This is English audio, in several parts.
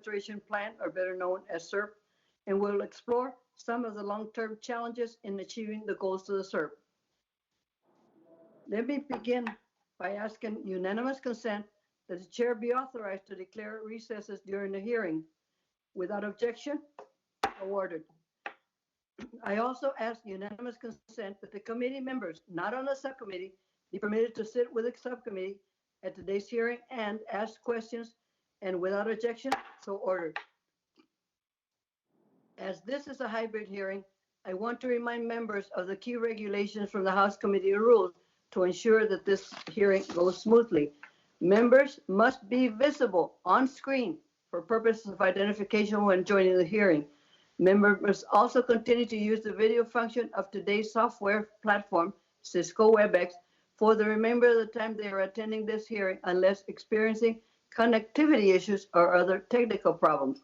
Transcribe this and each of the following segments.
Restoration Plan, or better known as SERP, and we'll explore some of the long-term challenges in achieving the goals of the SERP. Let me begin by asking unanimous consent that the chair be authorized to declare recesses during the hearing. Without objection, awarded. I also ask unanimous consent that the committee members not on the subcommittee be permitted to sit with the subcommittee at today's hearing and ask questions, and without objection, so ordered. As this is a hybrid hearing, I want to remind members of the key regulations from the House Committee of Rules to ensure that this hearing goes smoothly. Members must be visible on screen for purposes of identification when joining the hearing. Members must also continue to use the video function of today's software platform, Cisco WebEx, for the remainder of the time they are attending this hearing unless experiencing connectivity issues or other technical problems.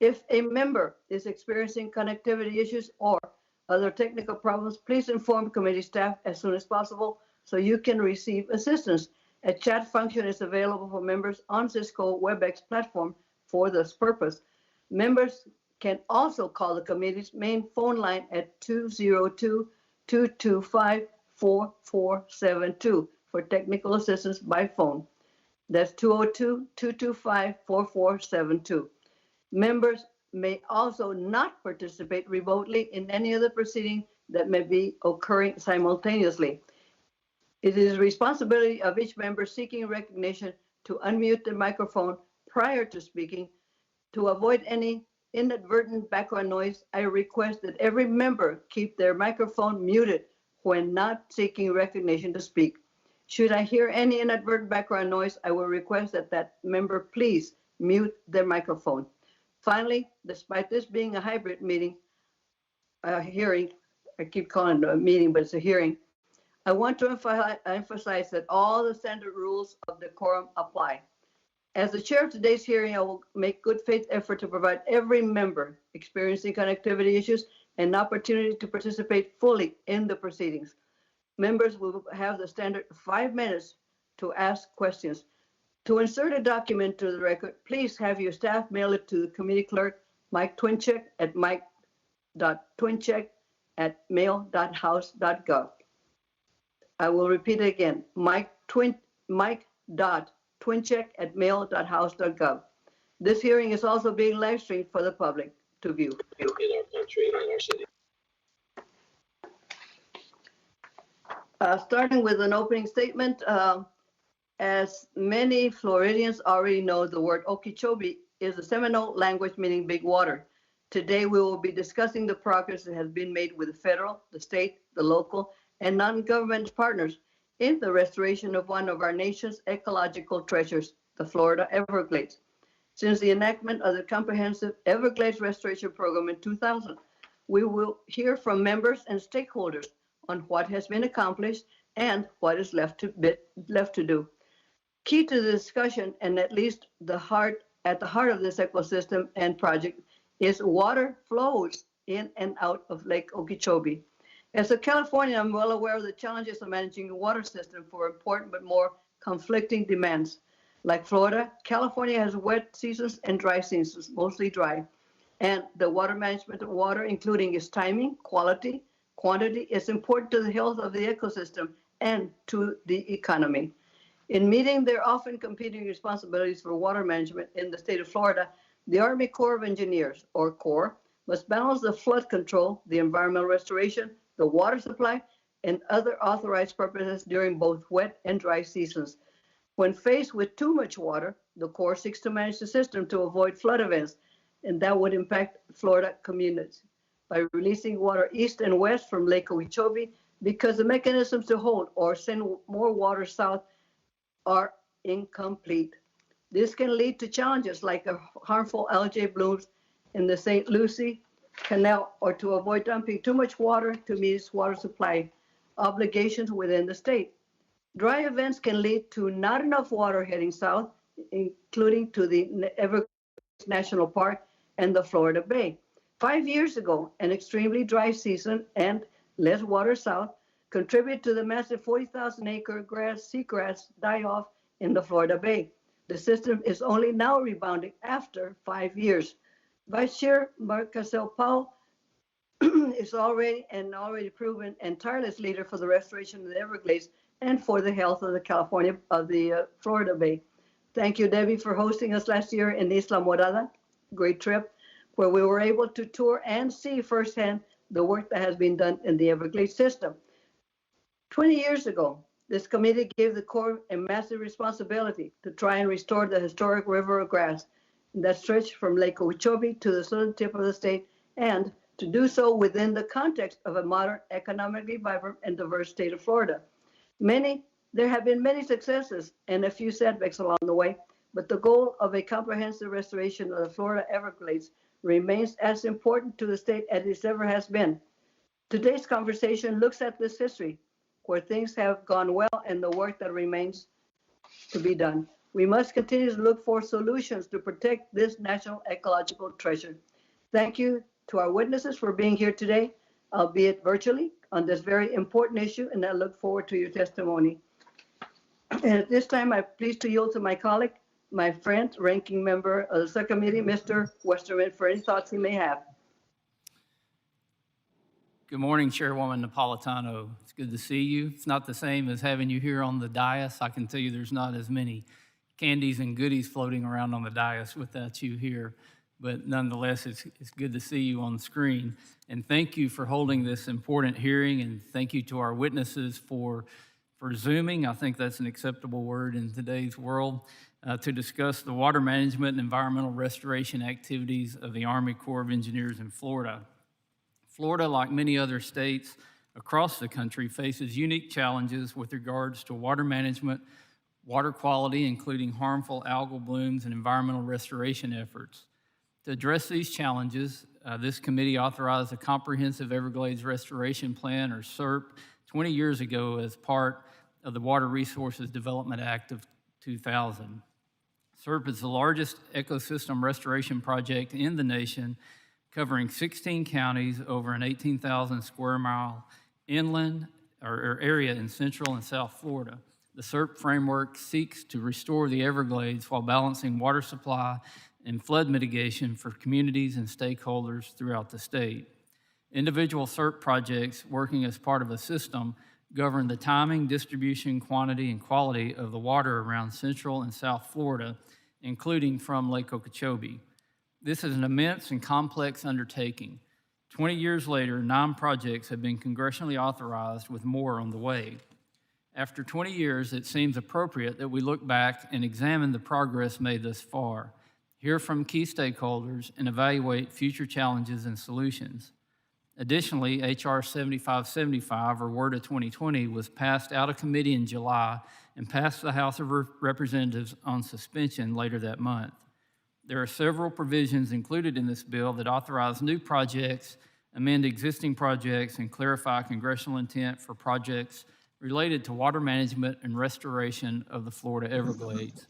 If a member is experiencing connectivity issues or other technical problems, please inform committee staff as soon as possible so you can receive assistance. A chat function is available for members on Cisco WebEx platform for this purpose. Members can also call the committee's main phone line at 202-225-4472 for technical assistance by phone. That's 202-225-4472. Members may also not participate remotely in any of the proceedings that may be occurring simultaneously. It is the responsibility of each member seeking recognition to unmute the microphone prior to speaking. To avoid any inadvertent background noise, I request that every member keep their microphone muted when not seeking recognition to speak. Should I hear any inadvertent background noise, I will request that that member please mute their microphone. Finally, despite this being a hybrid meeting, hearing, I keep calling it a meeting, but it's a hearing, I want to emphasize that all the standard rules of decorum apply. As the chair of today's hearing, I will make good faith effort to provide every member experiencing connectivity issues an opportunity to participate fully in the proceedings. Members will have the standard 5 minutes to ask questions. To insert a document to the record, please have your staff mail it to the committee clerk, Mike Twincheck, at mike.twincheck@mail.house.gov. I will repeat it again, mike.twincheck@mail.house.gov. This hearing is also being live streamed for the public to view. In our country and in our city. Starting with an opening statement, as many Floridians already know, the word Okeechobee is a Seminole language meaning big water. Today, we will be discussing the progress that has been made with the federal, the state, the local, and non-government partners in the restoration of one of our nation's ecological treasures, the Florida Everglades. Since the enactment of the comprehensive Everglades Restoration Program in 2000, we will hear from members and stakeholders on what has been accomplished and what is left to do. Key to the discussion, and at least at the heart of this ecosystem and project, is water flows in and out of Lake Okeechobee. As a Californian, I'm well aware of the challenges of managing the water system for important but more conflicting demands. Like Florida, California has wet seasons and dry seasons, mostly dry. And the water management of water, including its timing, quality, quantity, is important to the health of the ecosystem and to the economy. In meeting their often competing responsibilities for water management in the state of Florida, the Army Corps of Engineers, or Corps, must balance the flood control, the environmental restoration, the water supply, and other authorized purposes during both wet and dry seasons. When faced with too much water, the Corps seeks to manage the system to avoid flood events, and that would impact Florida communities by releasing water east and west from Lake Okeechobee, because the mechanisms to hold or send more water south are incomplete. This can lead to challenges like harmful algae blooms in the St. Lucie Canal, or to avoid dumping too much water to meet its water supply obligations within the state. Dry events can lead to not enough water heading south, including to the Everglades National Park and the Florida Bay. 5 years ago, an extremely dry season and less water south contributed to the massive 40,000 acre seagrass die-off in the Florida Bay. The system is only now rebounding after 5 years. Vice Chair Marcel Powell is already proven and tireless leader for the restoration of the Everglades and for the health of the Florida Bay. Thank you, Debbie, for hosting us last year in Isla Morada. Great trip, where we were able to tour and see firsthand the work that has been done in the Everglades system. 20 years ago, this committee gave the Corps a massive responsibility to try and restore the historic river of grass that stretched from Lake Okeechobee to the southern tip of the state, and to do so within the context of a modern, economically vibrant, and diverse state of Florida. There have been many successes and a few setbacks along the way, but the goal of a comprehensive restoration of the Florida Everglades remains as important to the state as it ever has been. Today's conversation looks at this history, where things have gone well and the work that remains to be done. We must continue to look for solutions to protect this national ecological treasure. Thank you to our witnesses for being here today, albeit virtually, on this very important issue, and I look forward to your testimony. And at this time, I'm pleased to yield to my colleague, my friend, ranking member of the subcommittee, Mr. Westerman, for any thoughts he may have. Good morning, Chairwoman Napolitano. It's good to see you. It's not the same as having you here on the dais. I can tell you there's not as many candies and goodies floating around on the dais without you here. But nonetheless, it's good to see you on the screen. And thank you for holding this important hearing, and thank you to our witnesses for Zooming. I think that's an acceptable word in today's world, to discuss the water management and environmental restoration activities of the Army Corps of Engineers in Florida. Florida, like many other states across the country, faces unique challenges with regards to water management, water quality, including harmful algal blooms and environmental restoration efforts. To address these challenges, this committee authorized a comprehensive Everglades Restoration Plan, or SERP, 20 years ago as part of the Water Resources Development Act of 2000. SERP is the largest ecosystem restoration project in the nation, covering 16 counties over an 18,000 square mile inland or area in Central and South Florida. The SERP framework seeks to restore the Everglades while balancing water supply and flood mitigation for communities and stakeholders throughout the state. Individual SERP projects working as part of a system govern the timing, distribution, quantity, and quality of the water around Central and South Florida, including from Lake Okeechobee. This is an immense and complex undertaking. 20 years later, 9 projects have been congressionally authorized, with more on the way. After 20 years, it seems appropriate that we look back and examine the progress made thus far, hear from key stakeholders, and evaluate future challenges and solutions. Additionally, H.R. 7575, or WRDA 2020, was passed out of committee in July and passed the House of Representatives on suspension later that month. There are several provisions included in this bill that authorize new projects, amend existing projects, and clarify congressional intent for projects related to water management and restoration of the Florida Everglades.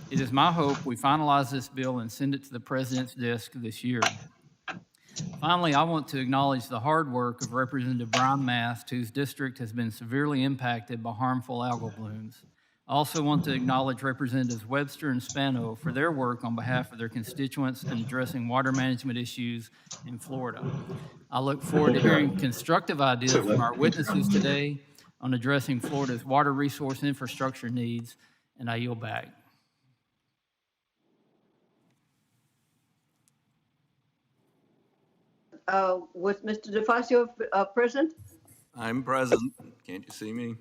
It is my hope we finalize this bill and send it to the President's desk this year. Finally, I want to acknowledge the hard work of Representative Brian Mast, whose district has been severely impacted by harmful algal blooms. I also want to acknowledge Representatives Webster and Spano for their work on behalf of their constituents in addressing water management issues in Florida. I look forward to hearing constructive ideas from our witnesses today on addressing Florida's water resource infrastructure needs, and I yield back. Was Mr. DeFazio present? I'm present. Can't you see me?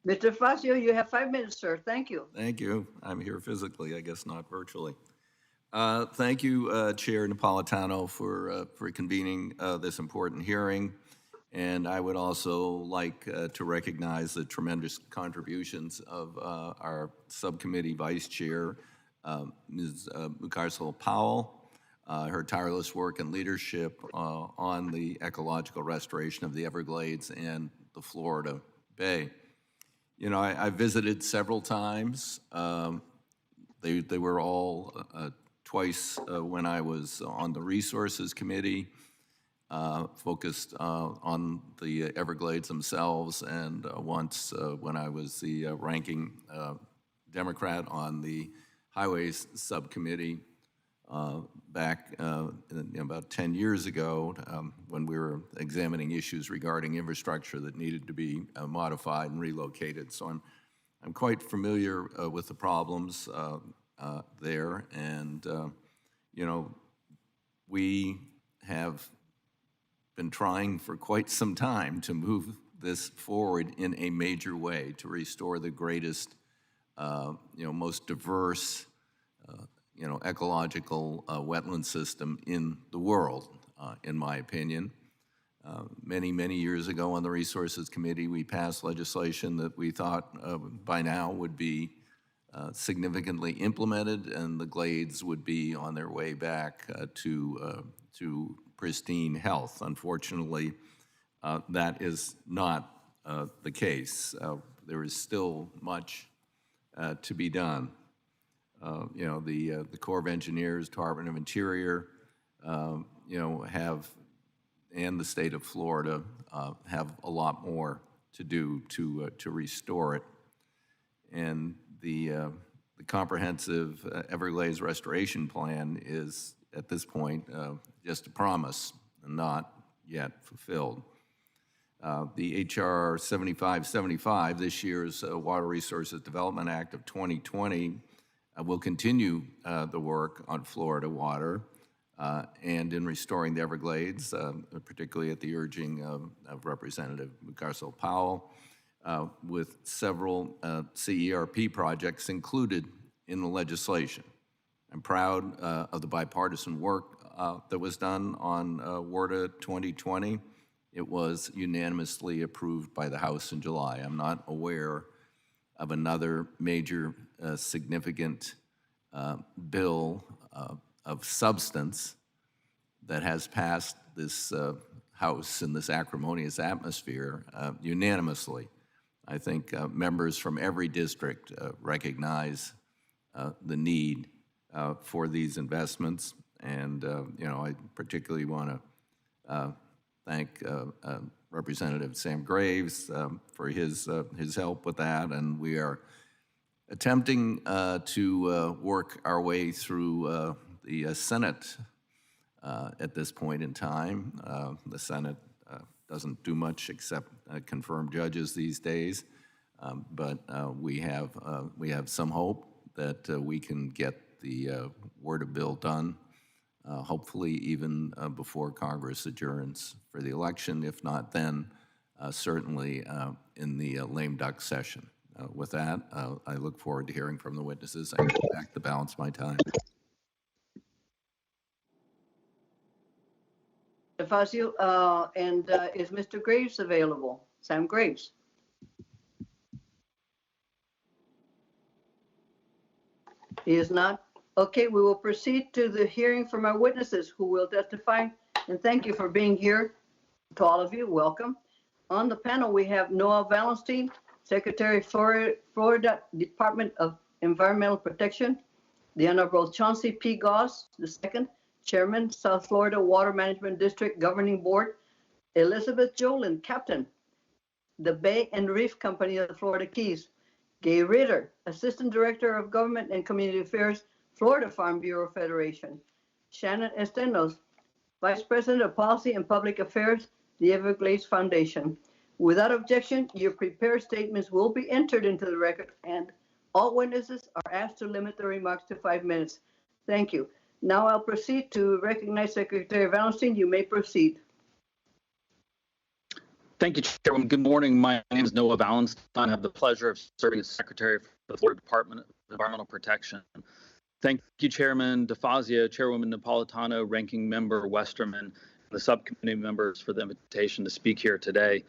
Mr. DeFazio, you have 5 minutes, sir. Thank you. Thank you. I'm here physically, I guess not virtually. Thank you, Chair Napolitano, for convening this important hearing. And I would also like to recognize the tremendous contributions of our subcommittee vice chair, Ms. Mucarsel Powell, her tireless work and leadership on the ecological restoration of the Everglades and the Florida Bay. You know, I visited several times. They were all twice when I was on the Resources Committee, focused on the Everglades themselves, and once when I was the ranking Democrat on the Highways Subcommittee back about 10 years ago when we were examining issues regarding infrastructure that needed to be modified and relocated. So I'm quite familiar with the problems there, and we have been trying for quite some time to move this forward in a major way to restore the greatest, most diverse, ecological wetland system in the world, in my opinion. Many years ago on the Resources Committee, we passed legislation that we thought by now would be significantly implemented, and the glades would be on their way back to pristine health. Unfortunately, that is not the case. There is still much to be done. The Corps of Engineers, Department of Interior, have, and the state of Florida have a lot more to do to restore it. And the comprehensive Everglades restoration plan is, at this point, just a promise and not yet fulfilled. The HR 7575, this year's Water Resources Development Act of 2020, will continue the work on Florida water and in restoring the Everglades, particularly at the urging of Representative Garceau-Powell, with several CERP projects included in the legislation. I'm proud of the bipartisan work that was done on WRDA 2020. It was unanimously approved by the House in July. I'm not aware of another major significant bill of substance that has passed this House in this acrimonious atmosphere unanimously. I think members from every district recognize the need for these investments, and I particularly want to thank Representative Sam Graves for his help with that, and we are attempting to work our way through the Senate at this point in time. The Senate doesn't do much except confirm judges these days, but we have some hope that we can get the WRDA bill done, hopefully even before Congress adjourns for the election. If not then, certainly in the lame duck session. With that, I look forward to hearing from the witnesses. I go back to balance my time. Faso, and is Mr. Graves available? Sam Graves. He is not. Okay, we will proceed to the hearing from our witnesses who will testify. And thank you for being here. To all of you, welcome. On the panel, we have Noah Valenstein, Secretary, Florida Department of Environmental Protection, the Honorable Chaucey P. Goss, II, Chairman, South Florida Water Management District Governing Board, Elizabeth Jolene, Captain, the Bay and Reef Company of the Florida Keys, Gay Ritter, Assistant Director of Government and Community Affairs, Florida Farm Bureau Federation, Shannon Estenos, Vice President of Policy and Public Affairs, the Everglades Foundation. Without objection, your prepared statements will be entered into the record, and all witnesses are asked to limit their remarks to 5 minutes. Thank you. Now I'll proceed to recognize Secretary Valenstein. You may proceed. Thank you, Chairwoman. Good morning. My name is Noah Valenstein. I have the pleasure of serving as Secretary for the Florida Department of Environmental Protection. Thank you, Chairman DeFazio, Chairwoman Napolitano, Ranking Member Westerman, and the subcommittee members for the invitation to speak here today.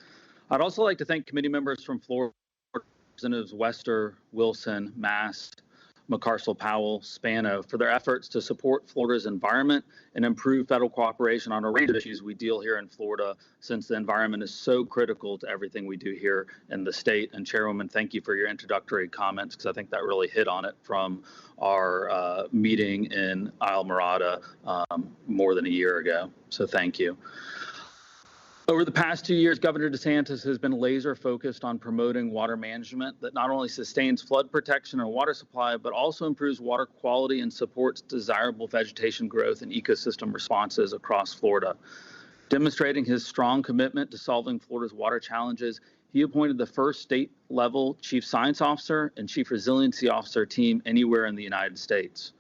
I'd also like to thank committee members from Florida, Representatives Wester, Wilson, Mast, McCarcel-Powell, Spano, for their efforts to support Florida's environment and improve federal cooperation on a range of issues we deal here in Florida, since the environment is so critical to everything we do here in the state. And Chairwoman, thank you for your introductory comments, because I think that really hit on it from our meeting in Isle Morada more than a year ago. So thank you. Over the past 2 years, Governor DeSantis has been laser focused on promoting water management that not only sustains flood protection and water supply, but also improves water quality and supports desirable vegetation growth and ecosystem responses across Florida. Demonstrating his strong commitment to solving Florida's water challenges, he appointed the first state-level Chief Science Officer and Chief Resiliency Officer team anywhere in the United States.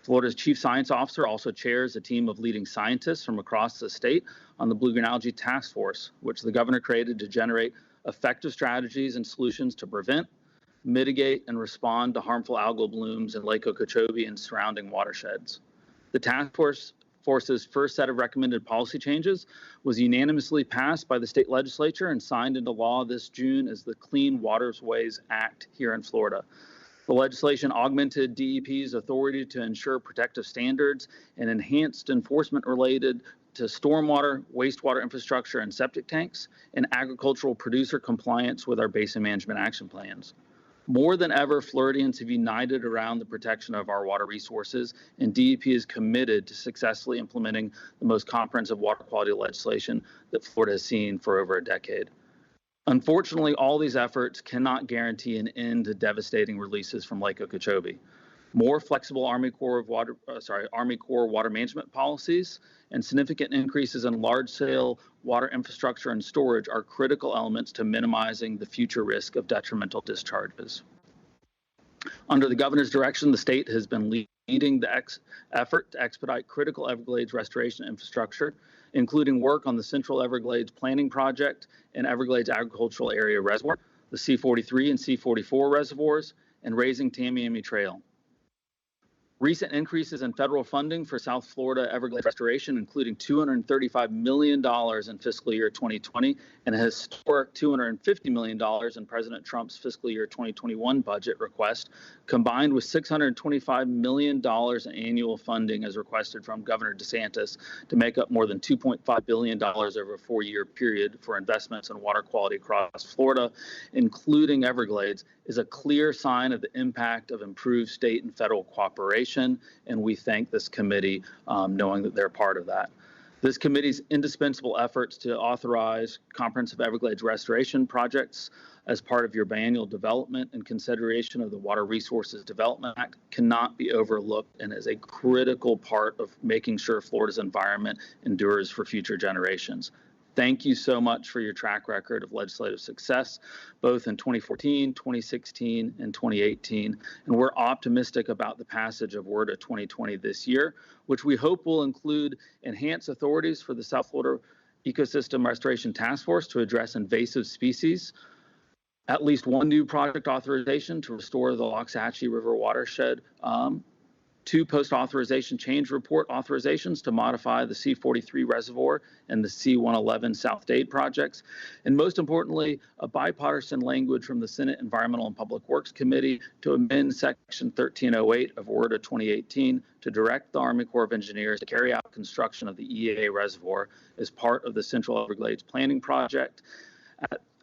Florida's Chief Science Officer also chairs a team of leading scientists from across the state on the Blue-Green Algae Task Force, which the governor created to generate effective strategies and solutions to prevent, mitigate, and respond to harmful algal blooms in Lake Okeechobee and surrounding watersheds. The task force's first set of recommended policy changes was unanimously passed by the state legislature and signed into law this June as the Clean Waterways Act here in Florida. The legislation augmented DEP's authority to ensure protective standards and enhanced enforcement related to stormwater, wastewater infrastructure, and septic tanks, and agricultural producer compliance with our basin management action plans. More than ever, Floridians have united around the protection of our water resources, and DEP is committed to successfully implementing the most comprehensive water quality legislation that Florida has seen for over a decade. Unfortunately, all these efforts cannot guarantee an end to devastating releases from Lake Okeechobee. More flexible Army Corps water management policies and significant increases in large-scale water infrastructure and storage are critical elements to minimizing the future risk of detrimental discharges. Under the governor's direction, the state has been leading the effort to expedite critical Everglades restoration infrastructure, including work on the Central Everglades Planning Project and Everglades Agricultural Area Reservoir, the C43 and C44 reservoirs, and raising Tamiami Trail. Recent increases in federal funding for South Florida Everglades restoration, including $235 million in fiscal year 2020 and a historic $250 million in President Trump's fiscal year 2021 budget request, combined with $625 million in annual funding as requested from Governor DeSantis to make up more than $2.5 billion over a 4-year period for investments in water quality across Florida, including Everglades, is a clear sign of the impact of improved state and federal cooperation, and we thank this committee knowing that they're part of that. This committee's indispensable efforts to authorize comprehensive Everglades restoration projects as part of your biannual development and consideration of the Water Resources Development Act cannot be overlooked and is a critical part of making sure Florida's environment endures for future generations. Thank you so much for your track record of legislative success, both in 2014, 2016, and 2018. And we're optimistic about the passage of WRDA 2020 this year, which we hope will include enhanced authorities for the South Florida Ecosystem Restoration Task Force to address invasive species, at least one new project authorization to restore the Loxahatchee River watershed, 2 post-authorization change report authorizations to modify the C43 reservoir and the C111 South Dade projects, and most importantly, a bipartisan language from the Senate Environmental and Public Works Committee to amend Section 1308 of WRDA 2018 to direct the Army Corps of Engineers to carry out construction of the EAA reservoir as part of the Central Everglades Planning Project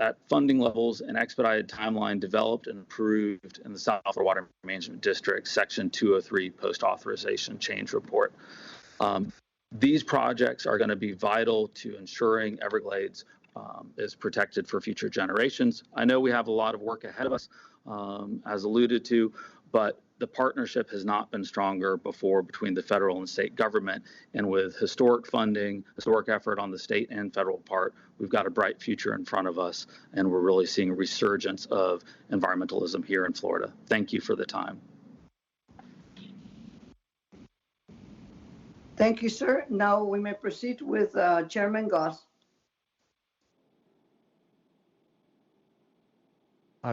at funding levels and expedited timeline developed and approved in the South Florida Water Management District Section 203 post-authorization change report. These projects are going to be vital to ensuring Everglades is protected for future generations. I know we have a lot of work ahead of us, as alluded to, but the partnership has not been stronger before between the federal and state government. And with historic funding, historic effort on the state and federal part, we've got a bright future in front of us. And we're really seeing a resurgence of environmentalism here in Florida. Thank you for the time. Thank you, sir. Now we may proceed with Chairman Goss.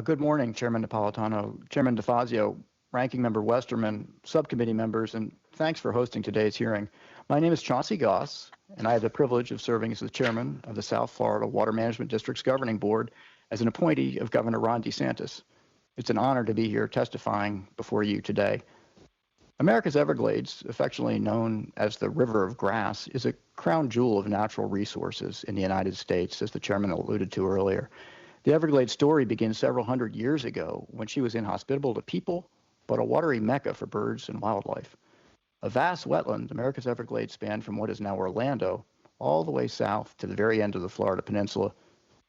Good morning, Chairman Napolitano, Chairman DeFazio, Ranking Member Westerman, subcommittee members, and thanks for hosting today's hearing. My name is Chaucey Goss, and I have the privilege of serving as the chairman of the South Florida Water Management District's Governing Board as an appointee of Governor Ron DeSantis. It's an honor to be here testifying before you today. America's Everglades, affectionately known as the River of Grass, is a crown jewel of natural resources in the United States, as the chairman alluded to earlier. The Everglades story begins several hundred years ago when she was inhospitable to people, but a watery mecca for birds and wildlife. A vast wetland, America's Everglades spanned from what is now Orlando all the way south to the very end of the Florida Peninsula,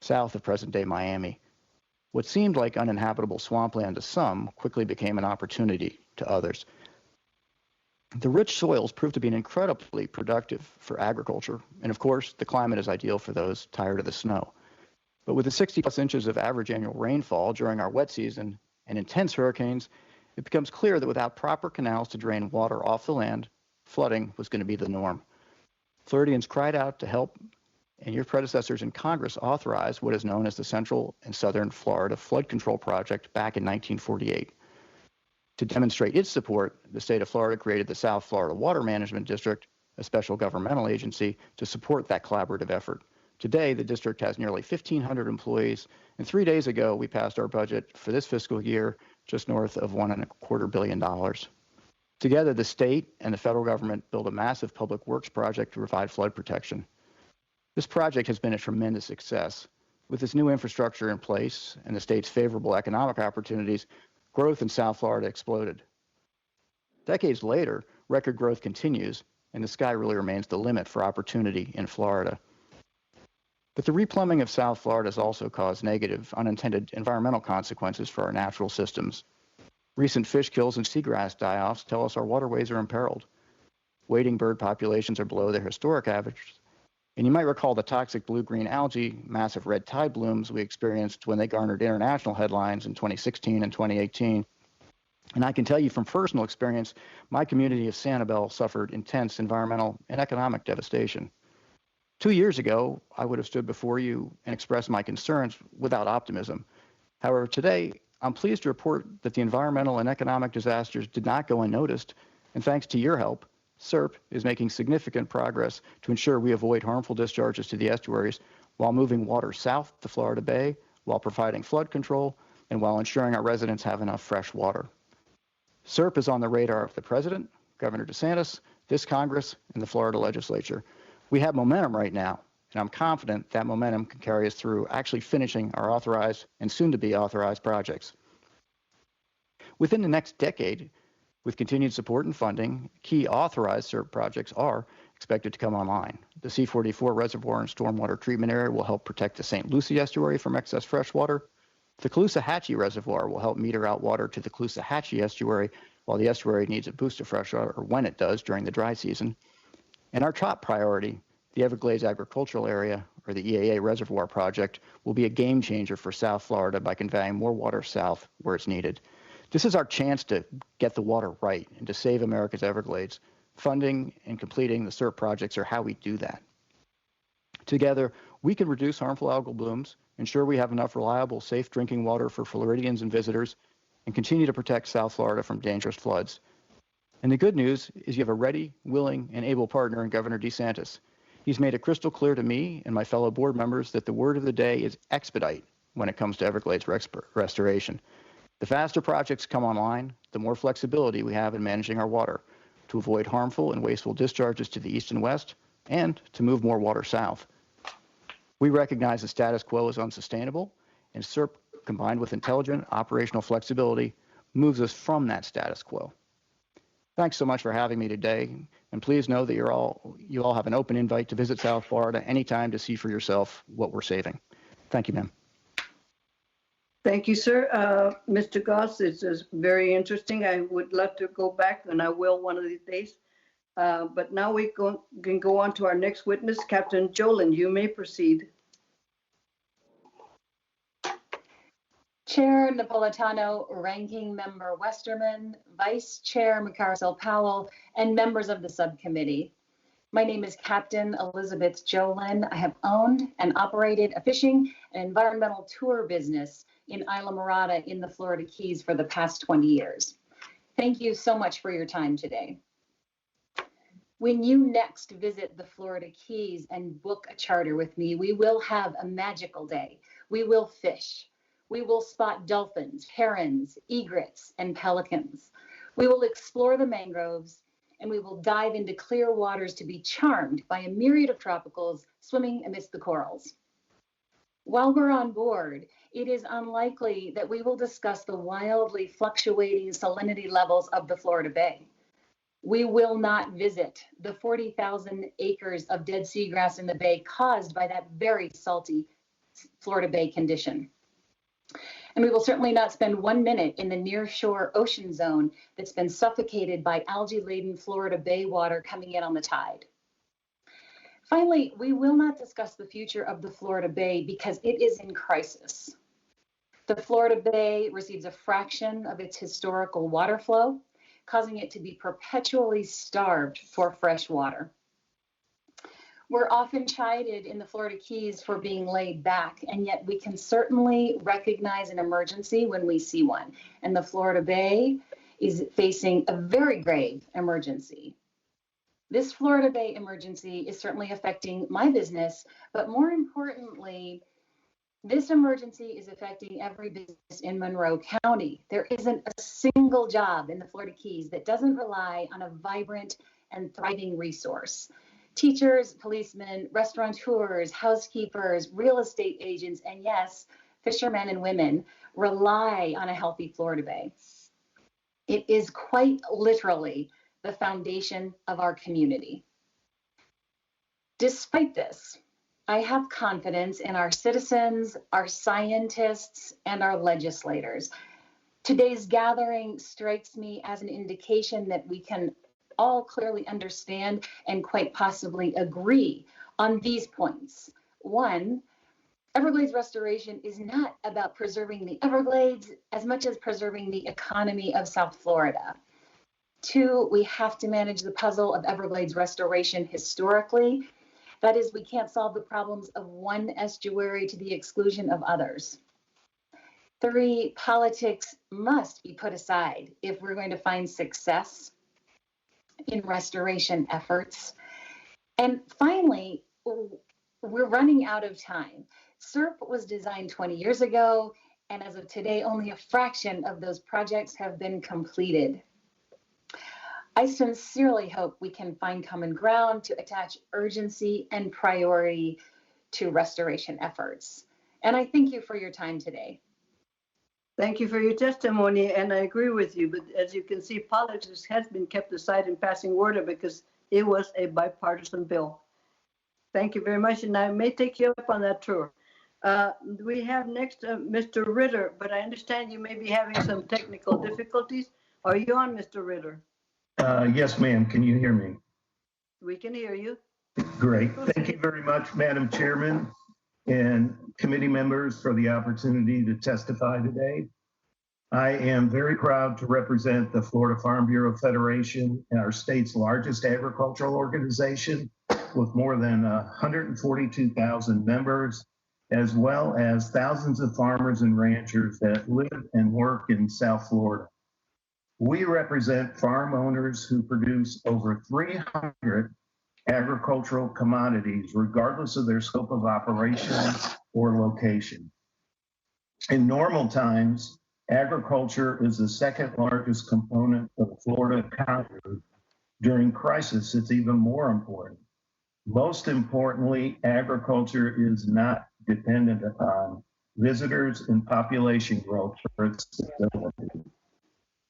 south of present-day Miami. What seemed like uninhabitable swampland to some quickly became an opportunity to others. The rich soils proved to be incredibly productive for agriculture, and of course, the climate is ideal for those tired of the snow. But with the 60-plus inches of average annual rainfall during our wet season and intense hurricanes, it becomes clear that without proper canals to drain water off the land, flooding was going to be the norm. Floridians cried out to help, and your predecessors in Congress authorized what is known as the Central and Southern Florida Flood Control Project back in 1948. To demonstrate its support, the state of Florida created the South Florida Water Management District, a special governmental agency, to support that collaborative effort. Today, the district has nearly 1,500 employees, and 3 days ago, we passed our budget for this fiscal year just north of $1.25 billion. Together, the state and the federal government built a massive public works project to provide flood protection. This project has been a tremendous success. With this new infrastructure in place and the state's favorable economic opportunities, growth in South Florida exploded. Decades later, record growth continues, and the sky really remains the limit for opportunity in Florida. But the replumbing of South Florida has also caused negative, unintended environmental consequences for our natural systems. Recent fish kills and seagrass die-offs tell us our waterways are imperiled. Wading bird populations are below their historic averages. And you might recall the toxic blue-green algae, massive red tide blooms we experienced when they garnered international headlines in 2016 and 2018. And I can tell you from personal experience, my community of Sanibel suffered intense environmental and economic devastation. 2 years ago, I would have stood before you and expressed my concerns without optimism. However, today, I'm pleased to report that the environmental and economic disasters did not go unnoticed, and thanks to your help, SERP is making significant progress to ensure we avoid harmful discharges to the estuaries while moving water south to Florida Bay, while providing flood control, and while ensuring our residents have enough fresh water. SERP is on the radar of the President, Governor DeSantis, this Congress, and the Florida legislature. We have momentum right now, and I'm confident that momentum can carry us through actually finishing our authorized and soon-to-be authorized projects. Within the next decade, with continued support and funding, key authorized SERP projects are expected to come online. The C-44 reservoir and stormwater treatment area will help protect the St. Lucie estuary from excess freshwater. The Caloosahatchee Reservoir will help meter out water to the Caloosahatchee estuary while the estuary needs a boost of freshwater, or when it does during the dry season. And our top priority, the Everglades Agricultural Area, or the EAA Reservoir Project, will be a game changer for South Florida by conveying more water south where it's needed. This is our chance to get the water right and to save America's Everglades. Funding and completing the SERP projects are how we do that. Together, we can reduce harmful algal blooms, ensure we have enough reliable, safe drinking water for Floridians and visitors, and continue to protect South Florida from dangerous floods. And the good news is you have a ready, willing, and able partner in Governor DeSantis. He's made it crystal clear to me and my fellow board members that the word of the day is expedite when it comes to Everglades restoration. The faster projects come online, the more flexibility we have in managing our water to avoid harmful and wasteful discharges to the east and west and to move more water south. We recognize the status quo is unsustainable, and SERP, combined with intelligent operational flexibility, moves us from that status quo. Thanks so much for having me today, and please know that you all have an open invite to visit South Florida anytime to see for yourself what we're saving. Thank you, ma'am. Thank you, sir. Mr. Goss, this is very interesting. I would love to go back, and I will one of these days. But now we can go on to our next witness, Captain Jolene. You may proceed. Chair Napolitano, Ranking Member Westerman, Vice Chair McCarcel-Powell, and members of the subcommittee. My name is Captain Elizabeth Jolene. I have owned and operated a fishing and environmental tour business in Isla Morada in the Florida Keys for the past 20 years. Thank you so much for your time today. When you next visit the Florida Keys and book a charter with me, we will have a magical day. We will fish. We will spot dolphins, herons, egrets, and pelicans. We will explore the mangroves, and we will dive into clear waters to be charmed by a myriad of tropicals swimming amidst the corals. While we're on board, it is unlikely that we will discuss the wildly fluctuating salinity levels of the Florida Bay. We will not visit the 40,000 acres of dead seagrass in the bay caused by that very salty Florida Bay condition. And we will certainly not spend 1 minute in the nearshore ocean zone that's been suffocated by algae-laden Florida Bay water coming in on the tide. Finally, we will not discuss the future of the Florida Bay because it is in crisis. The Florida Bay receives a fraction of its historical water flow, causing it to be perpetually starved for fresh water. We're often chided in the Florida Keys for being laid back, and yet we can certainly recognize an emergency when we see one. And the Florida Bay is facing a very grave emergency. This Florida Bay emergency is certainly affecting my business, but more importantly, this emergency is affecting every business in Monroe County. There isn't a single job in the Florida Keys that doesn't rely on a vibrant and thriving resource. Teachers, policemen, restaurateurs, housekeepers, real estate agents, and yes, fishermen and women rely on a healthy Florida Bay. It is quite literally the foundation of our community. Despite this, I have confidence in our citizens, our scientists, and our legislators. Today's gathering strikes me as an indication that we can all clearly understand and quite possibly agree on these points. One, Everglades restoration is not about preserving the Everglades as much as preserving the economy of South Florida. Two, we have to manage the puzzle of Everglades restoration historically. That is, we can't solve the problems of one estuary to the exclusion of others. Three, politics must be put aside if we're going to find success in restoration efforts. And finally, we're running out of time. SERP was designed 20 years ago, and as of today, only a fraction of those projects have been completed. I sincerely hope we can find common ground to attach urgency and priority to restoration efforts. And I thank you for your time today. Thank you for your testimony, and I agree with you. But as you can see, politics has been kept aside in passing order because it was a bipartisan bill. Thank you very much, and I may take you up on that tour. We have next Mr. Ritter, but I understand you may be having some technical difficulties. Are you on, Mr. Ritter? Yes, ma'am. Can you hear me? We can hear you. Great. Thank you very much, Madam Chairman and committee members, for the opportunity to testify today. I am very proud to represent the Florida Farm Bureau Federation, our state's largest agricultural organization, with more than 142,000 members, as well as thousands of farmers and ranchers that live and work in South Florida. We represent farm owners who produce over 300 agricultural commodities, regardless of their scope of operation or location. In normal times, agriculture is the second largest component of the Florida economy. During crisis, it's even more important. Most importantly, agriculture is not dependent upon visitors and population growth for its stability.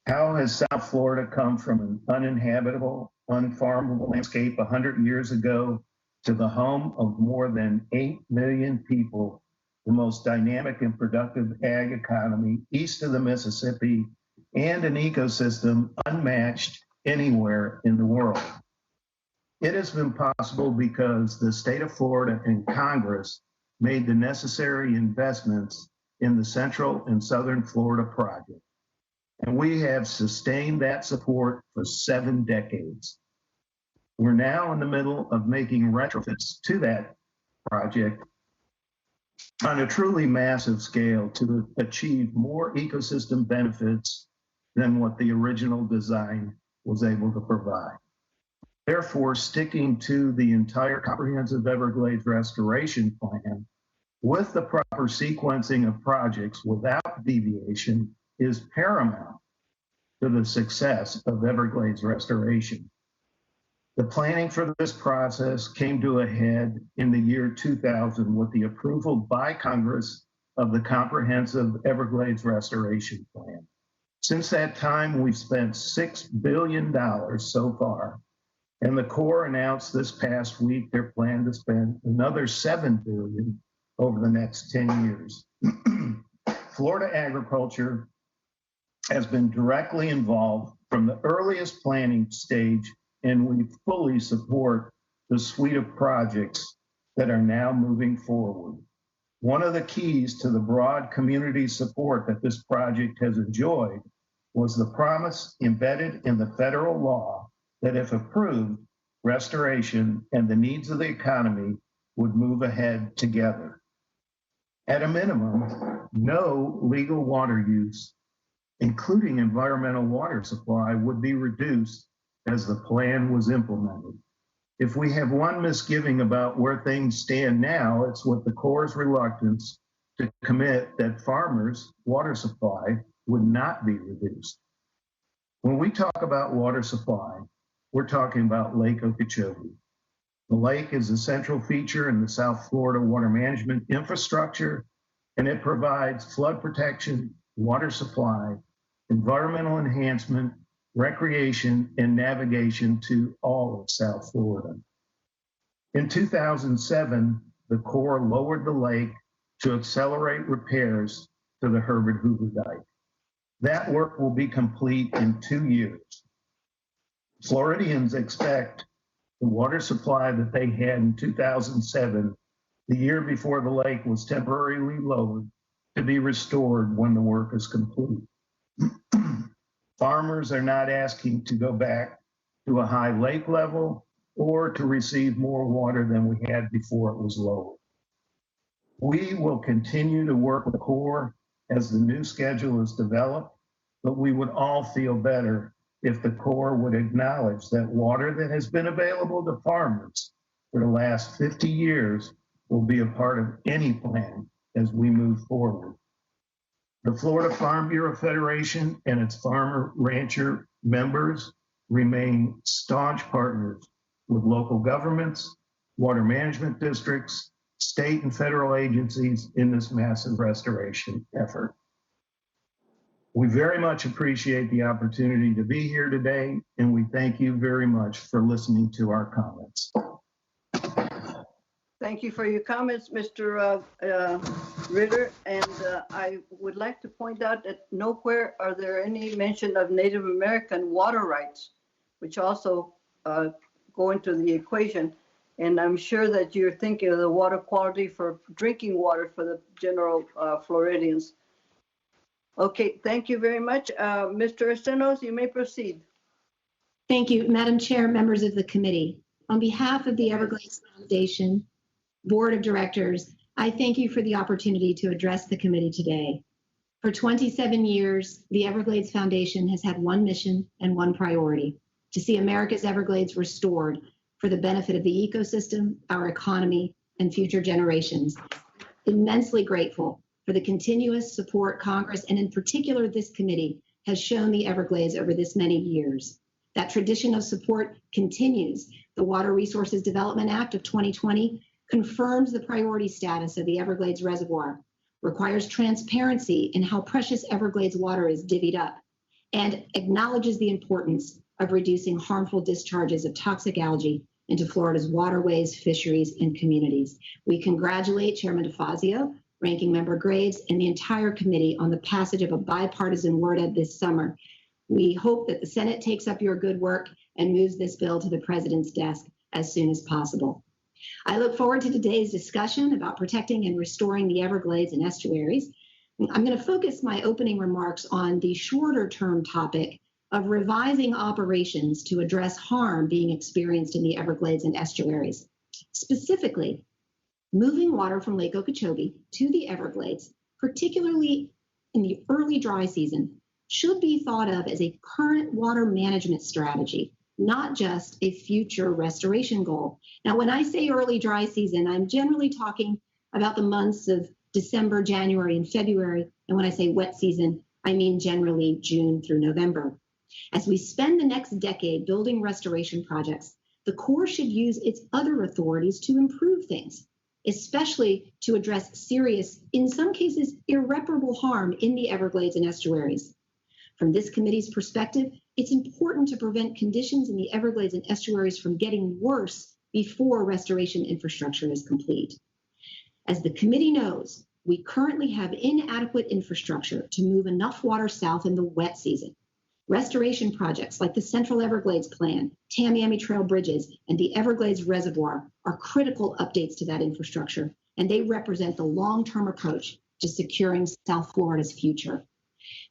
How has South Florida come from an uninhabitable, unfarmable landscape 100 years ago to the home of more than 8 million people, the most dynamic and productive ag economy east of the Mississippi, and an ecosystem unmatched anywhere in the world? It has been possible because the state of Florida and Congress made the necessary investments in the Central and Southern Florida Project. And we have sustained that support for 7 decades. We're now in the middle of making retrofits to that project on a truly massive scale to achieve more ecosystem benefits than what the original design was able to provide. Therefore, sticking to the entire comprehensive Everglades restoration plan with the proper sequencing of projects without deviation is paramount to the success of Everglades restoration. The planning for this process came to a head in the year 2000 with the approval by Congress of the Comprehensive Everglades Restoration Plan. Since that time, we've spent $6 billion so far, and the Corps announced this past week their plan to spend another $7 billion over the next 10 years. Florida agriculture has been directly involved from the earliest planning stage, and we fully support the suite of projects that are now moving forward. One of the keys to the broad community support that this project has enjoyed was the promise embedded in the federal law that if approved, restoration and the needs of the economy would move ahead together. At a minimum, no legal water use, including environmental water supply, would be reduced as the plan was implemented. If we have one misgiving about where things stand now, it's with the Corps' reluctance to commit that farmers' water supply would not be reduced. When we talk about water supply, we're talking about Lake Okeechobee. The lake is a central feature in the South Florida water management infrastructure, and it provides flood protection, water supply, environmental enhancement, recreation, and navigation to all of South Florida. In 2007, the Corps lowered the lake to accelerate repairs to the Herbert Hoover Dike. That work will be complete in 2 years. Floridians expect the water supply that they had in 2007, the year before the lake was temporarily lowered, to be restored when the work is complete. Farmers are not asking to go back to a high lake level or to receive more water than we had before it was lowered. We will continue to work with the Corps as the new schedule is developed, but we would all feel better if the Corps would acknowledge that water that has been available to farmers for the last 50 years will be a part of any plan as we move forward. The Florida Farm Bureau Federation and its farmer rancher members remain staunch partners with local governments, water management districts, state and federal agencies in this massive restoration effort. We very much appreciate the opportunity to be here today, and we thank you very much for listening to our comments. Thank you for your comments, Mr. Ritter. And I would like to point out that nowhere are there any mention of Native American water rights, which also go into the equation. And I'm sure that you're thinking of the water quality for drinking water for the general Floridians. Okay, thank you very much. Mr. Estenos, you may proceed. Thank you, Madam Chair, members of the committee. On behalf of the Everglades Foundation Board of Directors, I thank you for the opportunity to address the committee today. For 27 years, the Everglades Foundation has had one mission and one priority: to see America's Everglades restored for the benefit of the ecosystem, our economy, and future generations. Immensely grateful for the continuous support Congress, and in particular this committee, has shown the Everglades over this many years. That tradition of support continues. The Water Resources Development Act of 2020 confirms the priority status of the Everglades Reservoir, requires transparency in how precious Everglades water is divvied up, and acknowledges the importance of reducing harmful discharges of toxic algae into Florida's waterways, fisheries, and communities. We congratulate Chairman DeFazio, Ranking Member Graves, and the entire committee on the passage of a bipartisan WRDA this summer. We hope that the Senate takes up your good work and moves this bill to the President's desk as soon as possible. I look forward to today's discussion about protecting and restoring the Everglades and estuaries. I'm going to focus my opening remarks on the shorter term topic of revising operations to address harm being experienced in the Everglades and estuaries. Specifically, moving water from Lake Okeechobee to the Everglades, particularly in the early dry season, should be thought of as a current water management strategy, not just a future restoration goal. Now, when I say early dry season, I'm generally talking about the months of December, January, and February. And when I say wet season, I mean generally June through November. As we spend the next decade building restoration projects, the Corps should use its other authorities to improve things, especially to address serious, in some cases, irreparable harm in the Everglades and estuaries. From this committee's perspective, it's important to prevent conditions in the Everglades and estuaries from getting worse before restoration infrastructure is complete. As the committee knows, we currently have inadequate infrastructure to move enough water south in the wet season. Restoration projects like the Central Everglades Plan, Tamiami Trail bridges, and the Everglades Reservoir are critical updates to that infrastructure, and they represent the long-term approach to securing South Florida's future.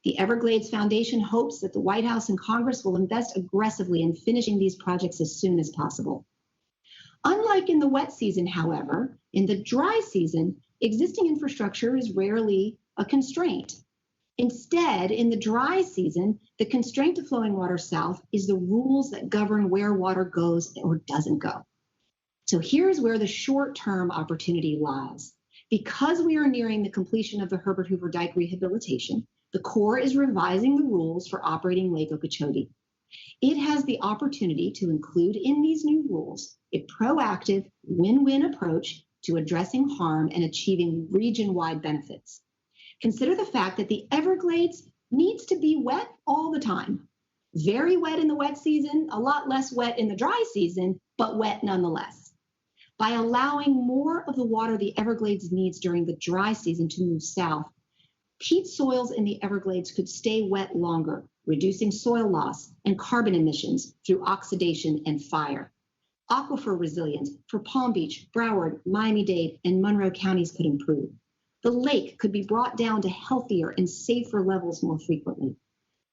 The Everglades Foundation hopes that the White House and Congress will invest aggressively in finishing these projects as soon as possible. Unlike in the wet season, however, in the dry season, existing infrastructure is rarely a constraint. Instead, in the dry season, the constraint to flowing water south is the rules that govern where water goes or doesn't go. So here's where the short-term opportunity lies. Because we are nearing the completion of the Herbert Hoover Dike rehabilitation, the Corps is revising the rules for operating Lake Okeechobee. It has the opportunity to include in these new rules a proactive win-win approach to addressing harm and achieving region-wide benefits. Consider the fact that the Everglades needs to be wet all the time. Very wet in the wet season, a lot less wet in the dry season, but wet nonetheless. By allowing more of the water the Everglades needs during the dry season to move south, peat soils in the Everglades could stay wet longer, reducing soil loss and carbon emissions through oxidation and fire. Aquifer resilience for Palm Beach, Broward, Miami-Dade, and Monroe counties could improve. The lake could be brought down to healthier and safer levels more frequently.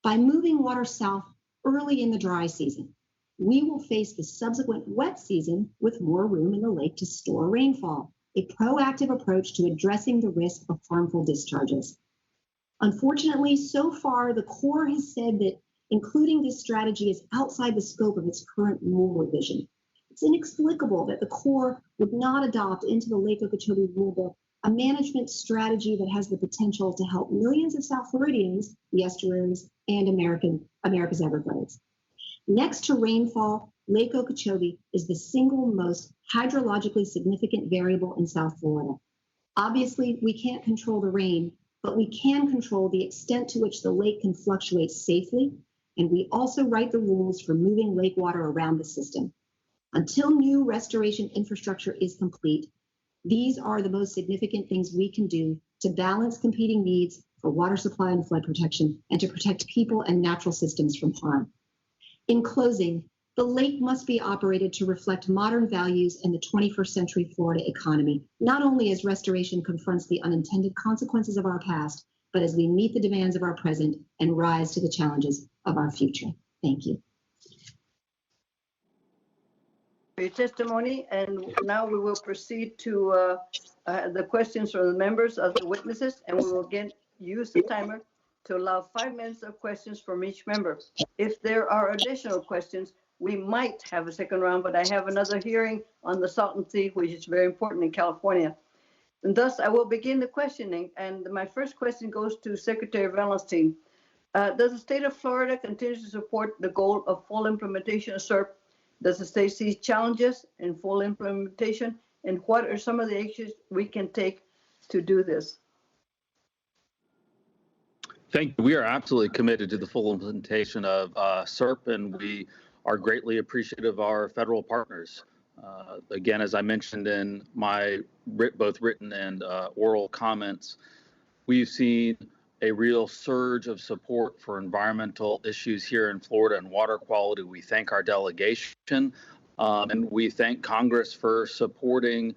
By moving water south early in the dry season, we will face the subsequent wet season with more room in the lake to store rainfall, a proactive approach to addressing the risk of harmful discharges. Unfortunately, so far, the Corps has said that including this strategy is outside the scope of its current rule revision. It's inexplicable that the Corps would not adopt into the Lake Okeechobee rulebook a management strategy that has the potential to help millions of South Floridians, the estuaries, and America's Everglades. Next to rainfall, Lake Okeechobee is the single most hydrologically significant variable in South Florida. Obviously, we can't control the rain, but we can control the extent to which the lake can fluctuate safely, and we also write the rules for moving lake water around the system. Until new restoration infrastructure is complete, these are the most significant things we can do to balance competing needs for water supply and flood protection and to protect people and natural systems from harm. In closing, the lake must be operated to reflect modern values in the 21st century Florida economy, not only as restoration confronts the unintended consequences of our past, but as we meet the demands of our present and rise to the challenges of our future. Thank you. For your testimony, and now we will proceed to the questions from the members of the witnesses, and we will again use the timer to allow 5 minutes of questions from each member. If there are additional questions, we might have a second round, but I have another hearing on the Salton Sea, which is very important in California. And thus, I will begin the questioning, and my first question goes to Secretary Valenstein. Does the state of Florida continue to support the goal of full implementation of SERP? Does the state see challenges in full implementation? And what are some of the actions we can take to do this? Thank you. We are absolutely committed to the full implementation of SERP, and we are greatly appreciative of our federal partners. Again, as I mentioned in my both written and oral comments, we've seen a real surge of support for environmental issues here in Florida and water quality. We thank our delegation, and we thank Congress for supporting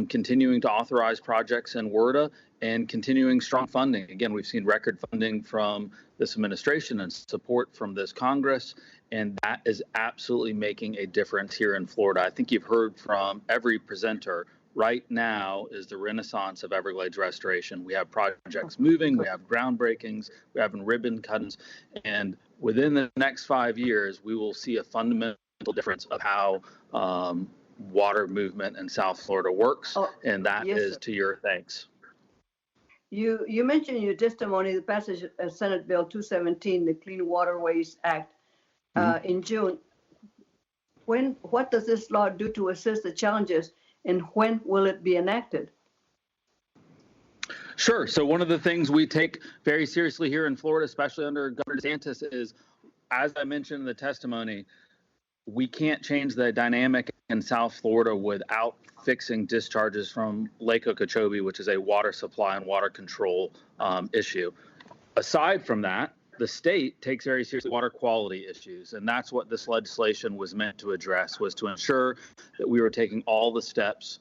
continuing to authorize projects in WRDA and continuing strong funding. Again, we've seen record funding from this administration and support from this Congress, and that is absolutely making a difference here in Florida. I think you've heard from every presenter. Right now is the renaissance of Everglades restoration. We have projects moving, we have groundbreakings, we have ribbon cuttings, and within the next 5 years, we will see a fundamental difference of how water movement in South Florida works, and that is to your thanks. You mentioned in your testimony the passage of Senate Bill 217, the Clean Waterways Act, in June. What does this law do to assist the challenges, and when will it be enacted? Sure. So one of the things we take very seriously here in Florida, especially under Governor DeSantis, is, as I mentioned in the testimony, we can't change the dynamic in South Florida without fixing discharges from Lake Okeechobee, which is a water supply and water control issue. Aside from that, the state takes very seriously water quality issues, and that's what this legislation was meant to address, was to ensure that we were taking all the steps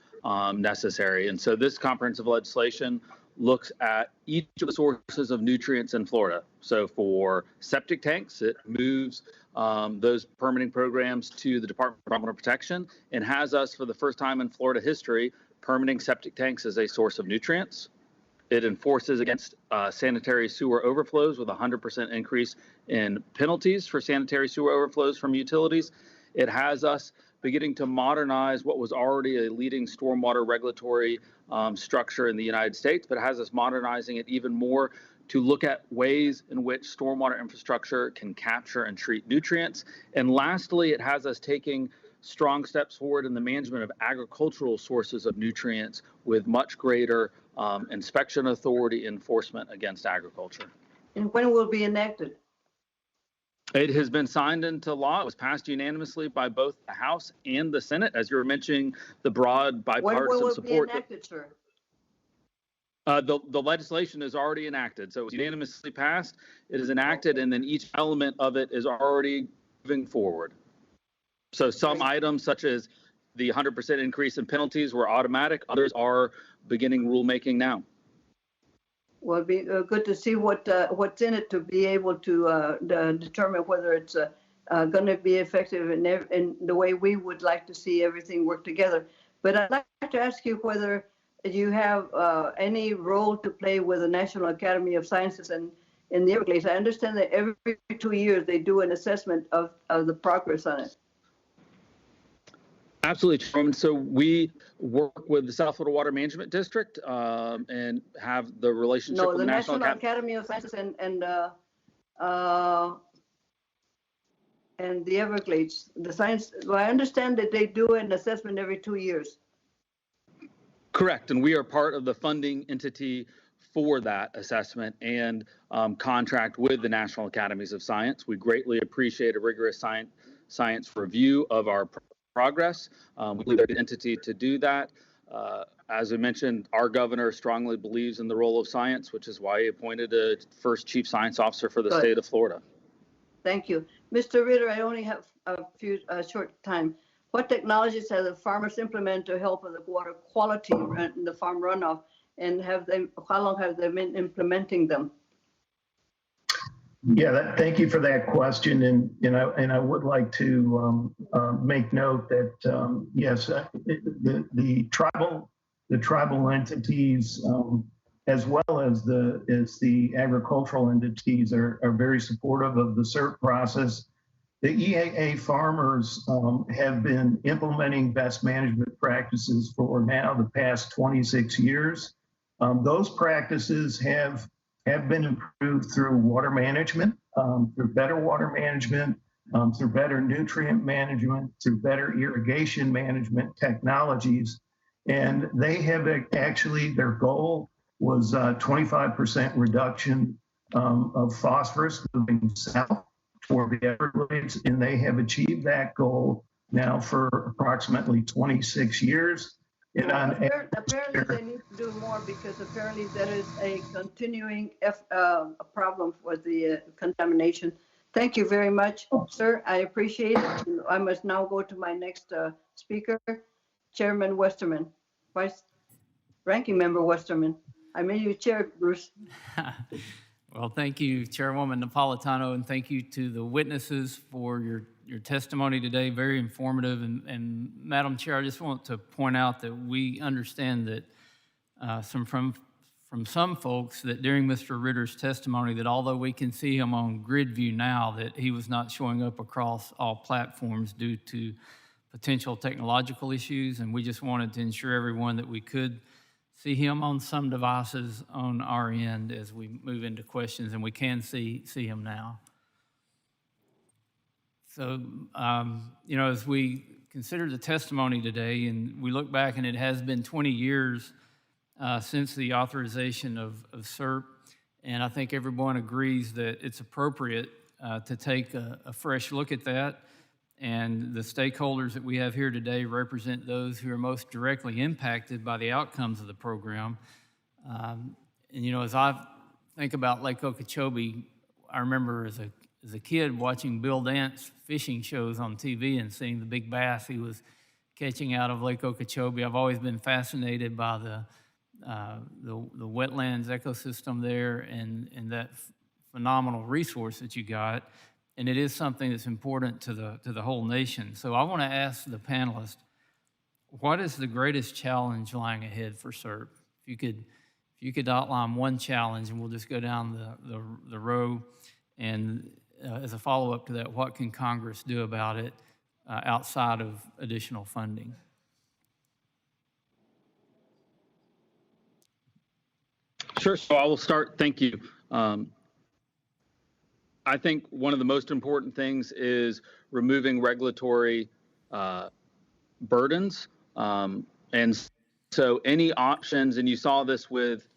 necessary. And so this comprehensive legislation looks at each of the sources of nutrients in Florida. So for septic tanks, it moves those permitting programs to the Department of Environmental Protection and has us, for the first time in Florida history, permitting septic tanks as a source of nutrients. It enforces against sanitary sewer overflows with a 100% increase in penalties for sanitary sewer overflows from utilities. It has us beginning to modernize what was already a leading stormwater regulatory structure in the United States, but it has us modernizing it even more to look at ways in which stormwater infrastructure can capture and treat nutrients. And lastly, it has us taking strong steps forward in the management of agricultural sources of nutrients with much greater inspection authority enforcement against agriculture. And when will it be enacted? It has been signed into law. It was passed unanimously by both the House and the Senate, as you were mentioning, the broad bipartisan When will it support. be enacted, sir? The legislation is already enacted, so it was unanimously passed. It is enacted, and then each element of it is already moving forward. So some items, such as the 100% increase in penalties, were automatic. Others are beginning rulemaking now. Well, it'd be good to see what's in it to be able to determine whether it's going to be effective in the way we would like to see everything work together. But I'd like to ask you whether you have any role to play with the National Academy of Sciences and in the Everglades. I understand that every 2 years they do an assessment of the progress on it. Absolutely, Chairman. So we work with the South Florida Water Management District and have the relationship with the the National Academy of Sciences and the Everglades, the science. Well, I understand that they do an assessment every 2 years. Correct, and we are part of the funding entity for that assessment and contract with the National Academies of Science. We greatly appreciate a rigorous science review of our progress. We believe they're the entity to do that. As I mentioned, our governor strongly believes in the role of science, which is why he appointed a first chief science officer for the state of Florida. Thank you. Mr. Ritter, I only have a few short time. What technologies have the farmers implemented to help with the water quality in the farm runoff, and how long have they been implementing them? Yeah, thank you for that question, and I would like to make note that yes, the tribal entities as well as the agricultural entities are very supportive of the CERT process. The EAA farmers have been implementing best management practices for now the past 26 years. Those practices have been improved through water management, through better water management, through better nutrient management, through better irrigation management technologies. And they have actually, their goal was 25% reduction of phosphorus moving south for the Everglades, and they have achieved that goal now for approximately 26 years. And apparently they need to do more, because apparently there is a continuing problem with the contamination. Thank you very much, sir. I appreciate it. I must now go to my next speaker, Chairman Westerman, Ranking Member Westerman. I made you chair, Bruce. Well, thank you, Chairwoman Napolitano, and thank you to the witnesses for your testimony today. Very informative. And Madam Chair, I just want to point out that we understand that from some folks that during Mr. Ritter's testimony, that although we can see him on grid view now, that he was not showing up across all platforms due to potential technological issues. And we just wanted to ensure everyone that we could see him on some devices on our end as we move into questions, and we can see him now. So, as we consider the testimony today, and we look back, and it has been 20 years since the authorization of SERP, and I think everyone agrees that it's appropriate to take a fresh look at that. And the stakeholders that we have here today represent those who are most directly impacted by the outcomes of the program. And you know, as I think about Lake Okeechobee, I remember as a kid watching Bill Dance fishing shows on TV and seeing the big bass he was catching out of Lake Okeechobee. I've always been fascinated by the wetlands ecosystem there and that phenomenal resource that you got. And it is something that's important to the whole nation. So I want to ask the panelists, what is the greatest challenge lying ahead for SERP? If you could outline one challenge, and we'll just go down the row. And as a follow-up to that, what can Congress do about it outside of additional funding? Sure, so I will start. Thank you. I think one of the most important things is removing regulatory burdens. And so any options, and you saw this with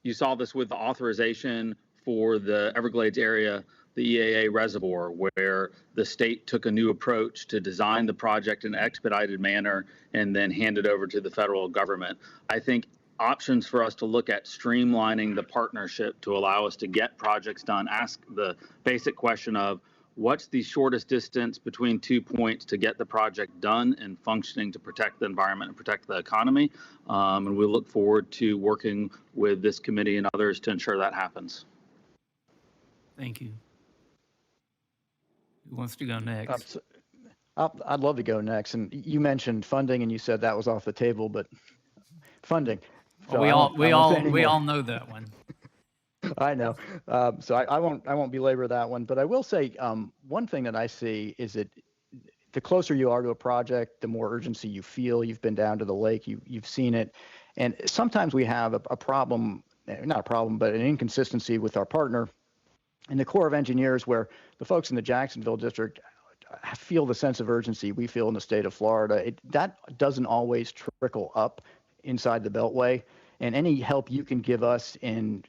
the authorization for the Everglades area, the EAA reservoir, where the state took a new approach to design the project in an expedited manner and then hand it over to the federal government. I think options for us to look at streamlining the partnership to allow us to get projects done, ask the basic question of what's the shortest distance between 2 points to get the project done and functioning to protect the environment and protect the economy. And we look forward to working with this committee and others to ensure that happens. Thank you. Who wants to go next? I'd love to go next. And you mentioned funding, and you said that was off the table, but funding. So we all know that one. I know. So I won't belabor that one, but I will say one thing that I see is that the closer you are to a project, the more urgency you feel. You've been down to the lake, you've seen it, and sometimes we have a problem, not a problem, but an inconsistency with our partner in the Corps of Engineers, where the folks in the Jacksonville district feel the sense of urgency we feel in the state of Florida. That doesn't always trickle up inside the Beltway, and any help you can give us in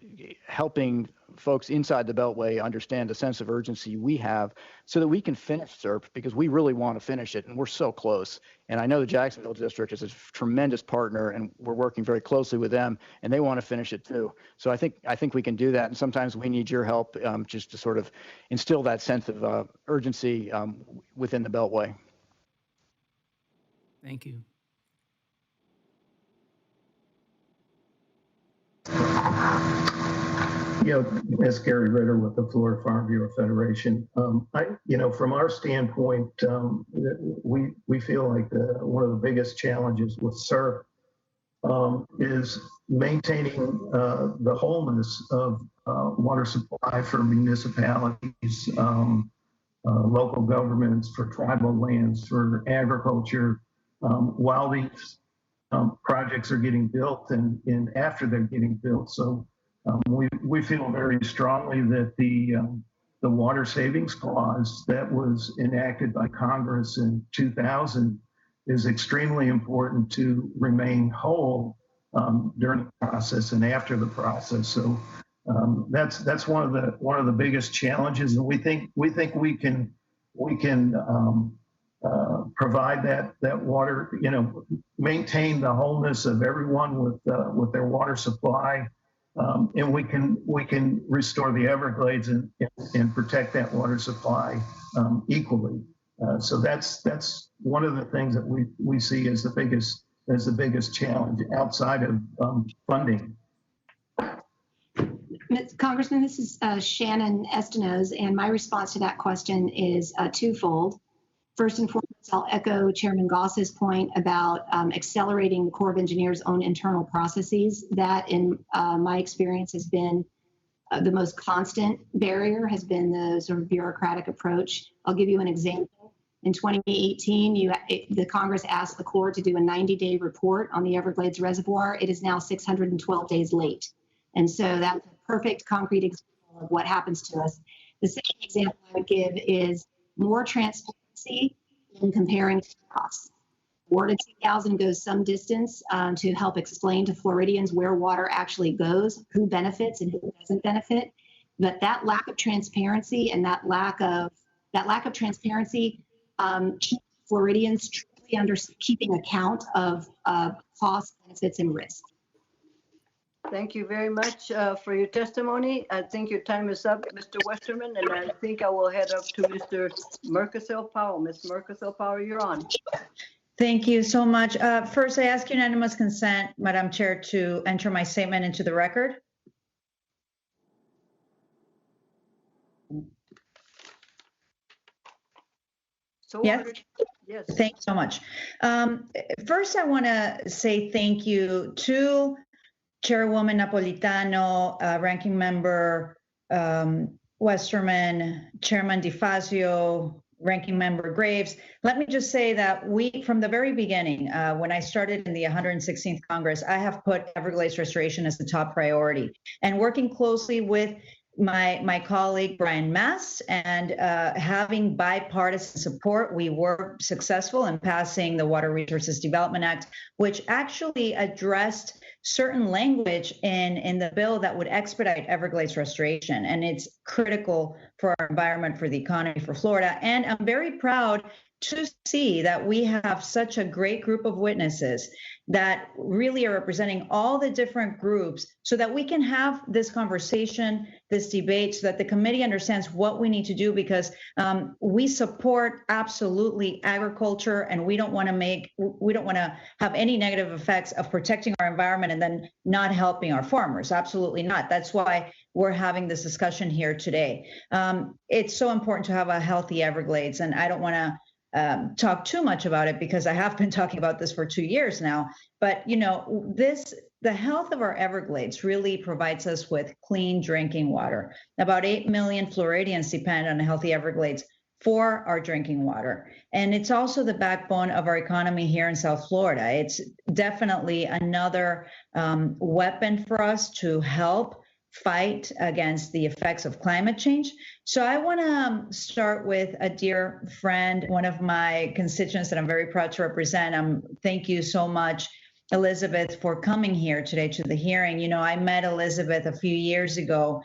helping folks inside the Beltway understand the sense of urgency we have so that we can finish SERP, because we really want to finish it, and we're so close. And I know the Jacksonville district is a tremendous partner, and we're working very closely with them, and they want to finish it too. So I think we can do that, and sometimes we need your help just to sort of instill that sense of urgency within the Beltway. Thank you. As Gary Ritter with the Florida Farm Bureau Federation, from our standpoint, we feel like one of the biggest challenges with SERP is maintaining the wholeness of water supply for municipalities, local governments, for tribal lands, for agriculture, while these projects are getting built and after they're getting built. So we feel very strongly that the water savings clause that was enacted by Congress in 2000 is extremely important to remain whole during the process and after the process. So that's one of the biggest challenges, and we think we can provide that water, maintain the wholeness of everyone with their water supply. And we can restore the Everglades and protect that water supply equally. So that's one of the things that we see as the biggest challenge outside of funding. Congressman, this is Shannon Estenos, and my response to that question is twofold. First and foremost, I'll echo Chairman Goss's point about accelerating the Corps of Engineers' own internal processes. That, in my experience, has been the most constant barrier, has been the sort of bureaucratic approach. I'll give you an example. In 2018, the Congress asked the Corps to do a 90-day report on the Everglades Reservoir. It is now 612 days late. And so that's a perfect concrete example of what happens to us. The second example I would give is more transparency in comparing costs. Board of 2000 goes some distance to help explain to Floridians where water actually goes, who benefits and who doesn't benefit. But that lack of transparency and that lack of transparency keeps Floridians truly under keeping account of costs, benefits, and risks. Thank you very much for your testimony. I think your time is up, Mr. Westerman, and I think I will head up to Mr. Mercasile Powell. Ms. Mercasile Powell, you're on. Thank you so much. First, I ask unanimous consent, Madam Chair, to enter my statement into the record. So Yes. ordered. Yes. Thank you so much. First, I want to say thank you to Chairwoman Napolitano, Ranking Member Westerman, Chairman DeFazio, Ranking Member Graves. Let me just say that from the very beginning, when I started in the 116th Congress, I have put Everglades restoration as the top priority. And working closely with my colleague Brian Mast and having bipartisan support, we were successful in passing the Water Resources Development Act, which actually addressed certain language in the bill that would expedite Everglades restoration. And it's critical for our environment, for the economy, for Florida. And I'm very proud to see that we have such a great group of witnesses that really are representing all the different groups so that we can have this conversation, this debate, so that the committee understands what we need to do, because we support absolutely agriculture, and we don't want to have any negative effects of protecting our environment and then not helping our farmers. Absolutely not. That's why we're having this discussion here today. It's so important to have a healthy Everglades, and I don't want to talk too much about it because I have been talking about this for 2 years now. But the health of our Everglades really provides us with clean drinking water. About 8 million Floridians depend on a healthy Everglades for our drinking water. And it's also the backbone of our economy here in South Florida. It's definitely another weapon for us to help fight against the effects of climate change. So I want to start with a dear friend, one of my constituents that I'm very proud to represent. Thank you so much, Elizabeth, for coming here today to the hearing. I met Elizabeth a few years ago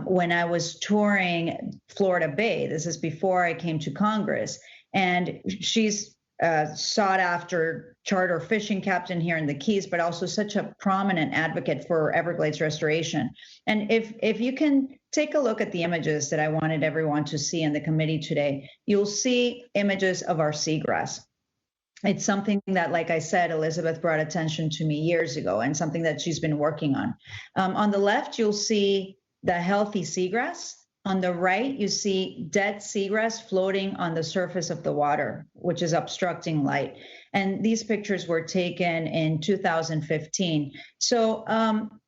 when I was touring Florida Bay. This is before I came to Congress. And she's sought after charter fishing captain here in the Keys, but also such a prominent advocate for Everglades restoration. And if you can take a look at the images that I wanted everyone to see in the committee today, you'll see images of our seagrass. It's something that, like I said, Elizabeth brought attention to me years ago, and something that she's been working on. On the left, you'll see the healthy seagrass. On the right, you see dead seagrass floating on the surface of the water, which is obstructing light. And these pictures were taken in 2015. So,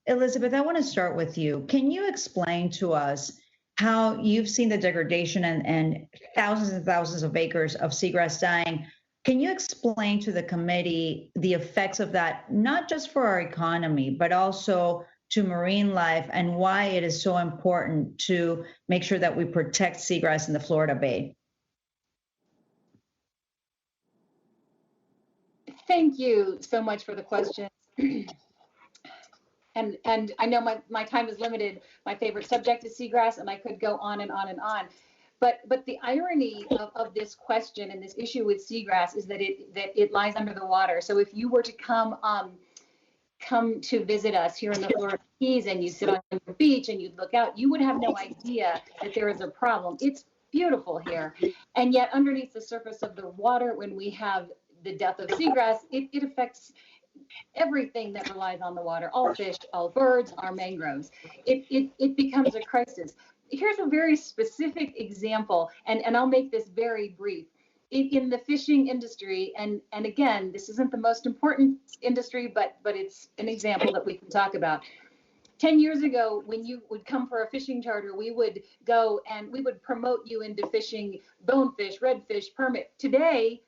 Elizabeth, I want to start with you. Can you explain to us how you've seen the degradation and thousands of acres of seagrass dying? Can you explain to the committee the effects of that, not just for our economy, but also to marine life, and why it is so important to make sure that we protect seagrass in the Florida Bay? Thank you so much for the question. And I know my time is limited. My favorite subject is seagrass, and I could go on and on and on. But the irony of this question and this issue with seagrass is that it lies under the water. So if you were to come to visit us here in the Florida Keys and you sit on the beach and you look out, you would have no idea that there is a problem. It's beautiful here. And yet underneath the surface of the water, when we have the death of seagrass, it affects everything that relies on the water, all fish, all birds, our mangroves. It becomes a crisis. Here's a very specific example, and I'll make this very brief. In the fishing industry, and again, this isn't the most important industry, but it's an example that we can talk about. 10 years ago, when you would come for a fishing charter, we would go and we would promote you into fishing bonefish, redfish, permit. Today,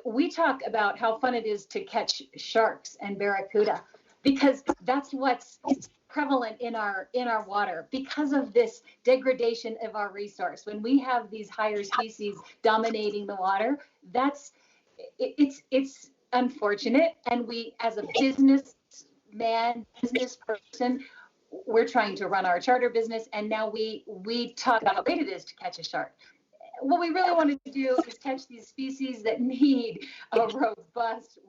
we talk about how fun it is to catch sharks and barracuda, because that's what's prevalent in our water because of this degradation of our resource. When we have these higher species dominating the water, it's unfortunate. And we, as a business person, we're trying to run our charter business, and now we talk about how great it is to catch a shark. What we really wanted to do is catch these species that need a robust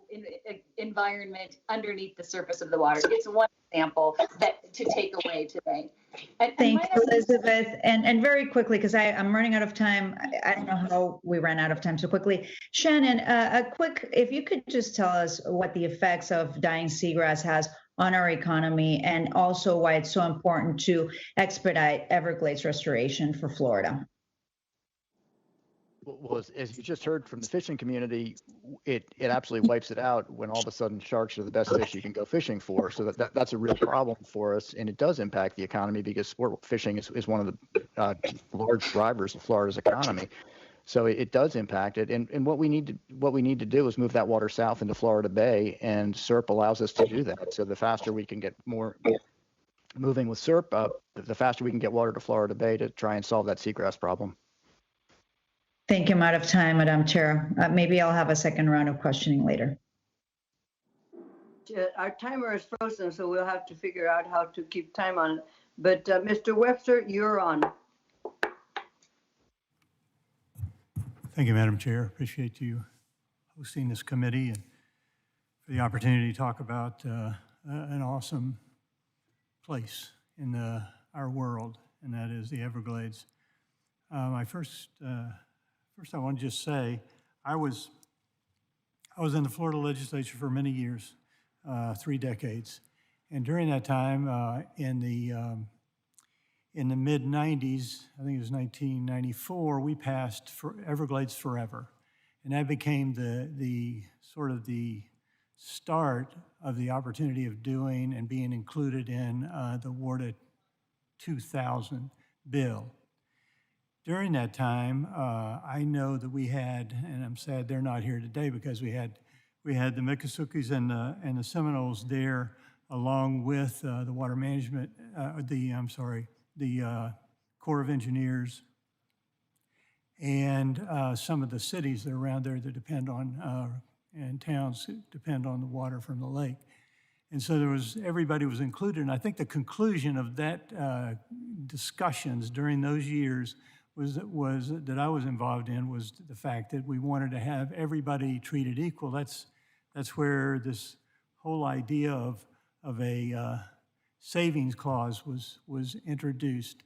environment underneath the surface of the water. It's one example that to take away today. Thanks, Elizabeth. And very quickly, because I'm running out of time. I don't know how we ran out of time so quickly. Shannon, a quick, if you could just tell us what the effects of dying seagrass has on our economy, and also why it's so important to expedite Everglades restoration for Florida. Well, as you just heard from the fishing community, it absolutely wipes it out when all of a sudden sharks are the best fish you can go fishing for. So that's a real problem for us, and it does impact the economy because sport fishing is one of the large drivers of Florida's economy. So it does impact it, and what we need to do is move that water south into Florida Bay, and SERP allows us to do that. So the faster we can get more moving with SERP, the faster we can get water to Florida Bay to try and solve that seagrass problem. Thank you. I'm out of time, Madam Chair. Maybe I'll have a second round of questioning later. Our timer is frozen, so we'll have to figure out how to keep time on it. But Mr. Webster, you're on. Thank you, Madam Chair. Appreciate you hosting this committee and for the opportunity to talk about an awesome place in our world, and that is the Everglades. First, I want to just say I was in the Florida legislature for many years, 3 decades, and during that time, in the mid-'90s, I think it was 1994, we passed for Everglades Forever, and that became the sort of the start of the opportunity of doing and being included in the WARDA 2000 bill. During that time, I know that we had, and I'm sad they're not here today because we had the Miccosukees and the Seminoles there, along with the Water Management, the Corps of Engineers, and some of the cities that are around there that depend on and towns depend on the water from the lake. And so everybody was included. And I think the conclusion of that discussions during those years was that I was involved in was the fact that we wanted to have everybody treated equal. That's where this whole idea of a savings clause was introduced.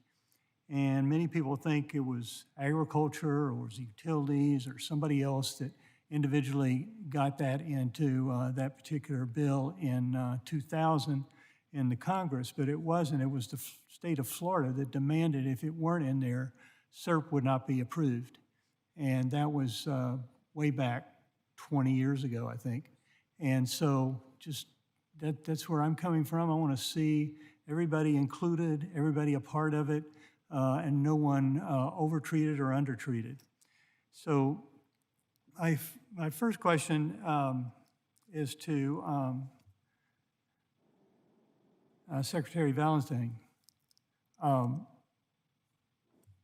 And many people think it was agriculture or it was utilities or somebody else that individually got that into that particular bill in 2000 in the Congress, but it wasn't. It was the state of Florida that demanded if it weren't in there, SERP would not be approved. And that was way back 20 years ago, I think. And so just that's where I'm coming from. I want to see everybody included, everybody a part of it, and no one overtreated or undertreated. So my first question is to Secretary Valenstein.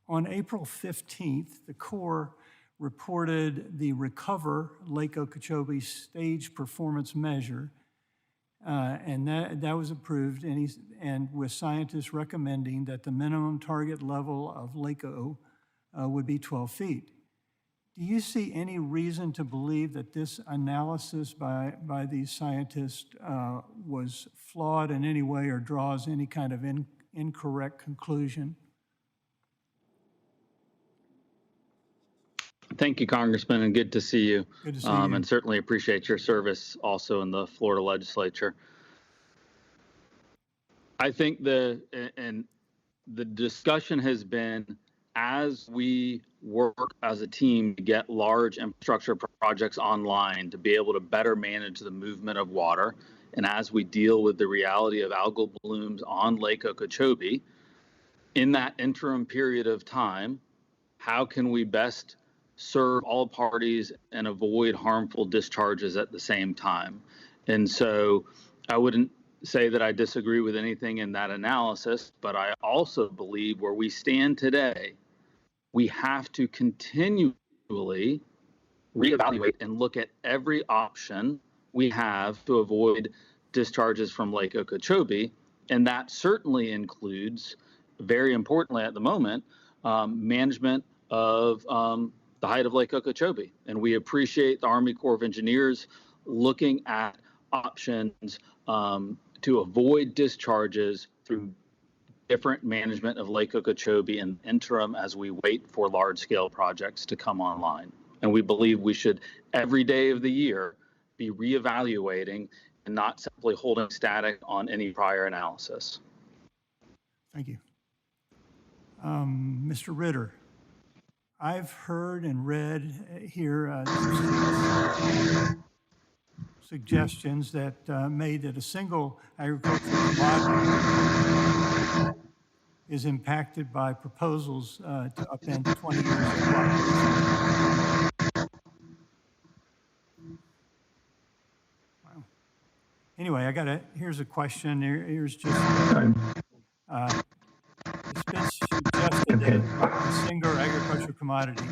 On April 15th, the Corps reported the Recover Lake Okeechobee Stage Performance Measure, and that was approved, and with scientists recommending that the minimum target level of Lake O would be 12 feet. Do you see any reason to believe that this analysis by these scientists was flawed in any way or draws any kind of incorrect conclusion? Thank you, Congressman, and good to see you. Good to see you. And certainly appreciate your service also in the Florida legislature. I think the discussion has been, as we work as a team to get large infrastructure projects online to be able to better manage the movement of water, and as we deal with the reality of algal blooms on Lake Okeechobee, in that interim period of time, how can we best serve all parties and avoid harmful discharges at the same time? And so I wouldn't say that I disagree with anything in that analysis, but I also believe where we stand today, we have to continually reevaluate and look at every option we have to avoid discharges from Lake Okeechobee, and that certainly includes, very importantly at the moment, management of the height of Lake Okeechobee. And we appreciate the Army Corps of Engineers looking at options to avoid discharges through different management of Lake Okeechobee in the interim as we wait for large-scale projects to come online. And we believe we should, every day of the year, be reevaluating and not simply holding static on any prior analysis. Thank you. Mr. Ritter, I've heard and read here suggestions that made that a single agricultural commodity is impacted by proposals to upend 20 years of operation. Wow. Anyway, here's a question. Here's just, it's been suggested that a single agricultural commodity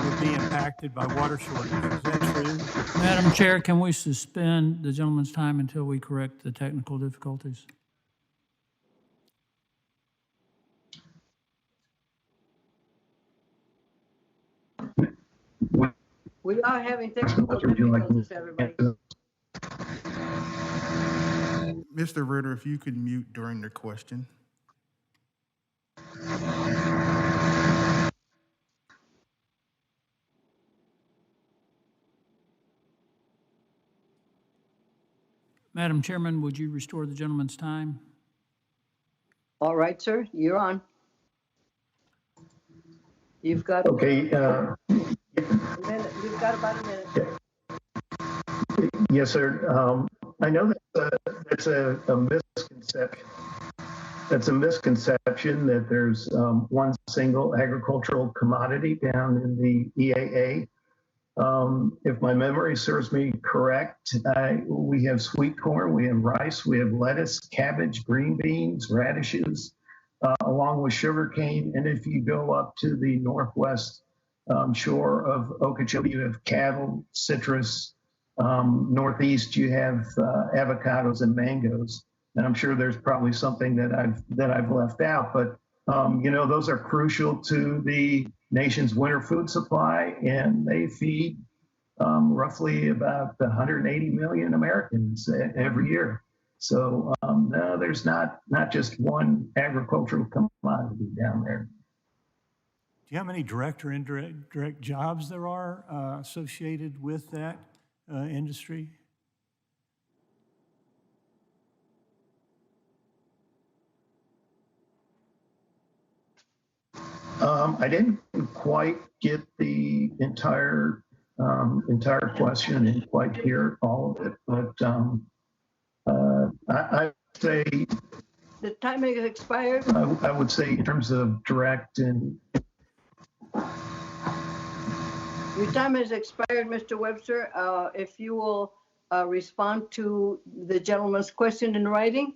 would be impacted by water shortages. Is that true? Madam Chair, can we suspend the gentleman's time until we correct the technical difficulties? We are having technical difficulties, everybody. Mr. Ritter, if you could mute during the question. Madam Chairman, would you restore the gentleman's time? All right, sir, you're on. You've got Okay. a minute. You've got about a minute. Yes, sir. I know that's a misconception. That's a misconception that there's one single agricultural commodity down in the EAA. If my memory serves me correct, we have sweet corn, we have rice, we have lettuce, cabbage, green beans, radishes, along with sugarcane. And if you go up to the northwest shore of Okeechobee, you have cattle, citrus. Northeast, you have avocados and mangoes. And I'm sure there's probably something that I've left out, but those are crucial to the nation's winter food supply, and they feed roughly about 180 million Americans every year. So no, there's not just one agricultural commodity down there. Do you know how many direct or indirect jobs there are associated with that industry? I didn't quite get the entire question and quite hear all of it, but I say the time has expired. I would say in terms of direct and your time has expired, Mr. Webster. If you will respond to the gentleman's question in writing,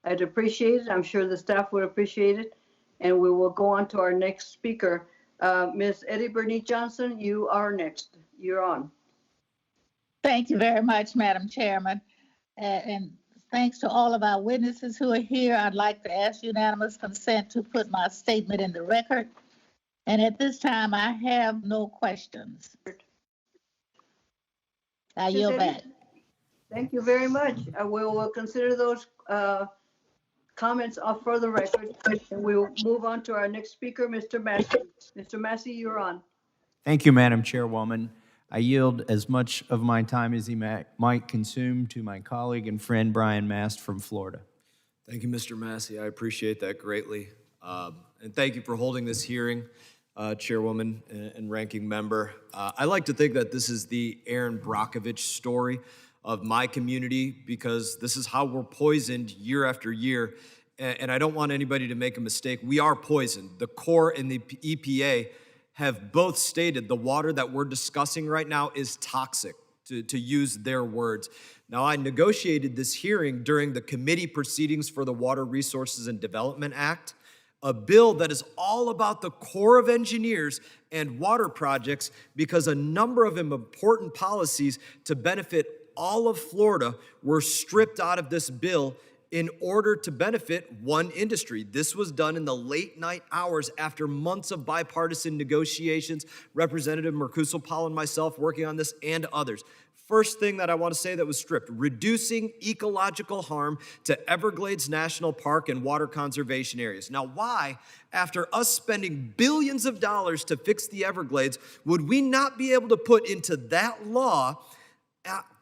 I'd appreciate it. I'm sure the staff would appreciate it. And we will go on to our next speaker. Ms. Eddie Bernice Johnson, you are next. You're on. Thank you very much, Madam Chairman. And thanks to all of our witnesses who are here. I'd like to ask unanimous consent to put my statement in the record. And at this time, I have no questions. I yield back. Thank you very much. We will consider those comments off for the record, and we will move on to our next speaker, Mr. Massey. Mr. Massey, you're on. Thank you, Madam Chairwoman. I yield as much of my time as he might consume to my colleague and friend, Brian Mast from Florida. Thank you, Mr. Massey. I appreciate that greatly. And thank you for holding this hearing, Chairwoman and Ranking Member. I like to think that this is the Aaron Brockovich story of my community, because this is how we're poisoned year after year. And I don't want anybody to make a mistake. We are poisoned. The Corps and the EPA have both stated the water that we're discussing right now is toxic, to use their words. Now, I negotiated this hearing during the committee proceedings for the Water Resources and Development Act, a bill that is all about the Corps of Engineers and water projects, because a number of important policies to benefit all of Florida were stripped out of this bill in order to benefit one industry. This was done in the late night hours after months of bipartisan negotiations, Representative Mercousal-Powell and myself working on this, and others. First thing that I want to say that was stripped, reducing ecological harm to Everglades National Park and water conservation areas. Now, why, after us spending billions of dollars to fix the Everglades, would we not be able to put into that law?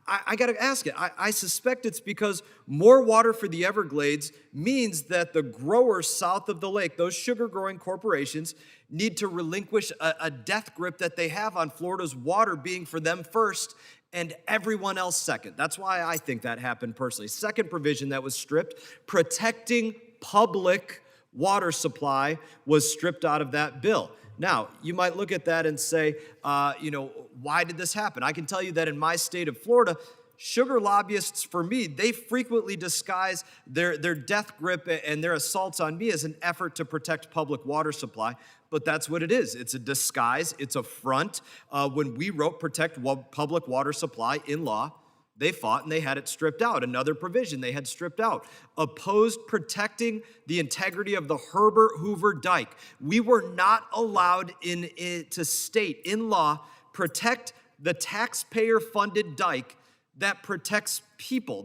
I got to ask it. I suspect it's because more water for the Everglades means that the growers south of the lake, those sugar-growing corporations, need to relinquish a death grip that they have on Florida's water being for them first and everyone else second. That's why I think that happened personally. Second provision that was stripped, protecting public water supply was stripped out of that bill. Now, you might look at that and say, why did this happen? I can tell you that in my state of Florida, sugar lobbyists, for me, they frequently disguise their death grip and their assaults on me as an effort to protect public water supply. But that's what it is. It's a disguise. It's a front. When we wrote protect public water supply in law, they fought and they had it stripped out. Another provision they had stripped out. Opposed protecting the integrity of the Herbert Hoover Dike. We were not allowed to state in law, protect the taxpayer-funded dike that protects people,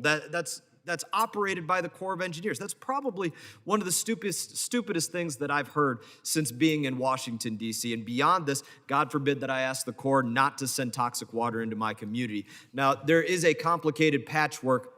that's operated by the Corps of Engineers. That's probably one of the stupidest things that I've heard since being in Washington, D.C. And beyond this, God forbid that I ask the Corps not to send toxic water into my community. Now, there is a complicated patchwork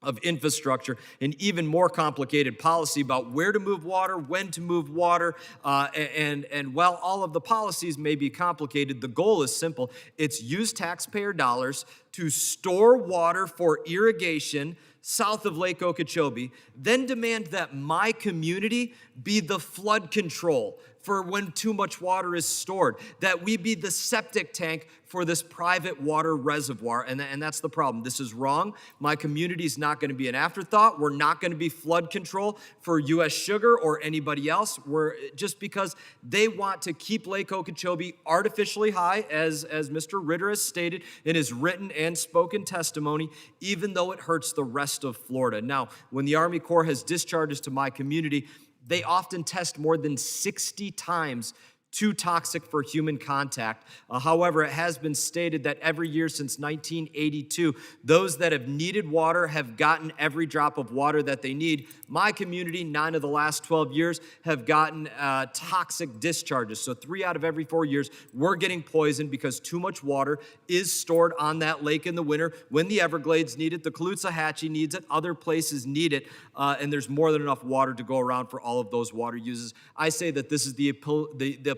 of infrastructure and even more complicated policy about where to move water, when to move water, and while all of the policies may be complicated, the goal is simple. It's use taxpayer dollars to store water for irrigation south of Lake Okeechobee, then demand that my community be the flood control for when too much water is stored, that we be the septic tank for this private water reservoir, and that's the problem. This is wrong. My community is not going to be an afterthought. We're not going to be flood control for U.S. Sugar or anybody else. We're just because they want to keep Lake Okeechobee artificially high, as Mr. Ritter has stated in his written and spoken testimony, even though it hurts the rest of Florida. Now, when the Army Corps has discharges to my community, they often test more than 60 times too toxic for human contact. However, it has been stated that every year since 1982, those that have needed water have gotten every drop of water that they need. My community, 9 of the last 12 years, have gotten toxic discharges. So 3 out of every 4 years, we're getting poisoned because too much water is stored on that lake in the winter when the Everglades need it, the Caloosahatchee needs it, other places need it, and there's more than enough water to go around for all of those water uses. I say that this is the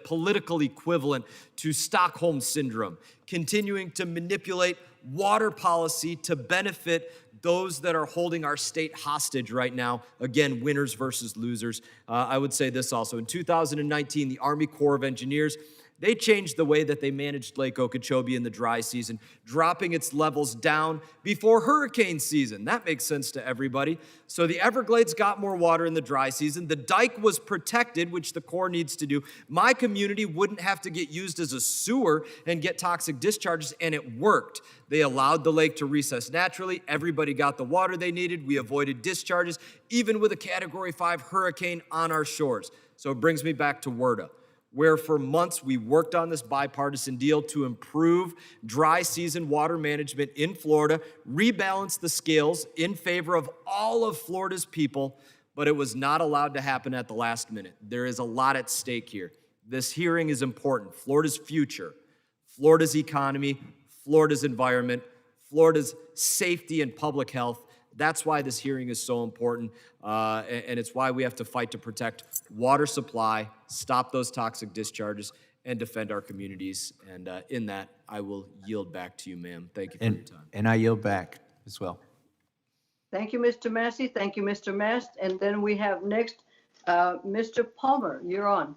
political equivalent to Stockholm Syndrome, continuing to manipulate water policy to benefit those that are holding our state hostage right now. Again, winners versus losers. I would say this also. In 2019, the Army Corps of Engineers, they changed the way that they managed Lake Okeechobee in the dry season, dropping its levels down before hurricane season. That makes sense to everybody. So the Everglades got more water in the dry season. The dike was protected, which the Corps needs to do. My community wouldn't have to get used as a sewer and get toxic discharges, and it worked. They allowed the lake to recess naturally. Everybody got the water they needed. We avoided discharges, even with a Category 5 hurricane on our shores. So it brings me back to WRDA, where for months we worked on this bipartisan deal to improve dry season water management in Florida, rebalance the scales in favor of all of Florida's people, but it was not allowed to happen at the last minute. There is a lot at stake here. This hearing is important. Florida's future, Florida's economy, Florida's environment, Florida's safety and public health. That's why this hearing is so important, and it's why we have to fight to protect water supply, stop those toxic discharges, and defend our communities. And in that, I will yield back to you, ma'am. Thank you for your time. And I yield back as well. Thank you, Mr. Massey. Thank you, Mr. Mast. And then we have next, Mr. Palmer. You're on.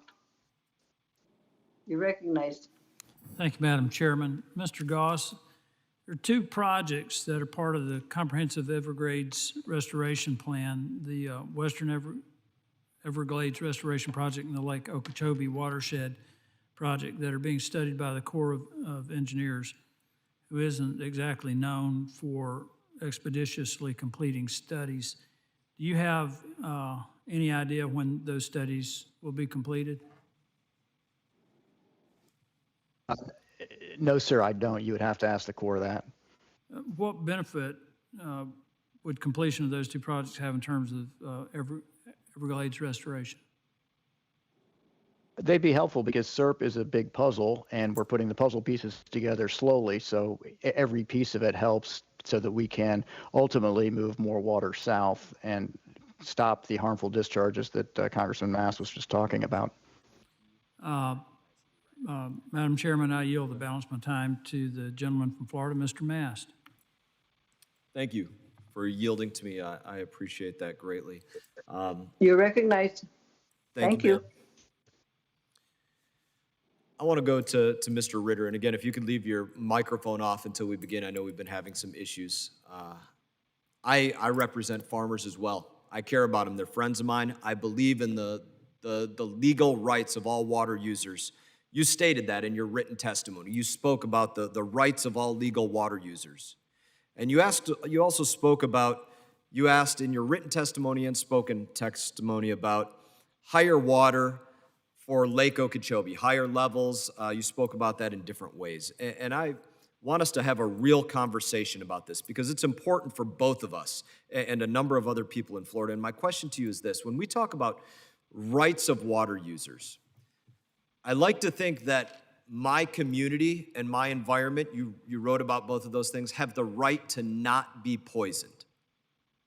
You're recognized. Thank you, Madam Chairman. Mr. Goss, there are 2 projects that are part of the Comprehensive Everglades Restoration Plan, the Western Everglades Restoration Project and the Lake Okeechobee Watershed Project that are being studied by the Corps of Engineers. who isn't exactly known for expeditiously completing studies. Do you have any idea when those studies will be completed? No, sir, I don't. You would have to ask the Corps that. What benefit would completion of those two projects have in terms of Everglades restoration? They'd be helpful because SERP is a big puzzle and we're putting the puzzle pieces together slowly. So every piece of it helps so that we can ultimately move more water south and stop the harmful discharges that Congressman Mast was just talking about. Madam Chairman, I yield the balance of my time to the gentleman from Florida, Mr. Mast. Thank you for yielding to me. I appreciate that greatly. You're recognized. Thank you. Ma'am. I want to go to Mr. Ritter. And again, if you could leave your microphone off until we begin. I know we've been having some issues. I represent farmers as well. I care about them. They're friends of mine. I believe in the legal rights of all water users. You stated that in your written testimony. You spoke about the rights of all legal water users. And you asked in your written testimony and spoken testimony about higher water for Lake Okeechobee, higher levels. You spoke about that in different ways. And I want us to have a real conversation about this because it's important for both of us and a number of other people in Florida. And my question to you is this: when we talk about rights of water users, I like to think that my community and my environment, you wrote about both of those things, have the right to not be poisoned.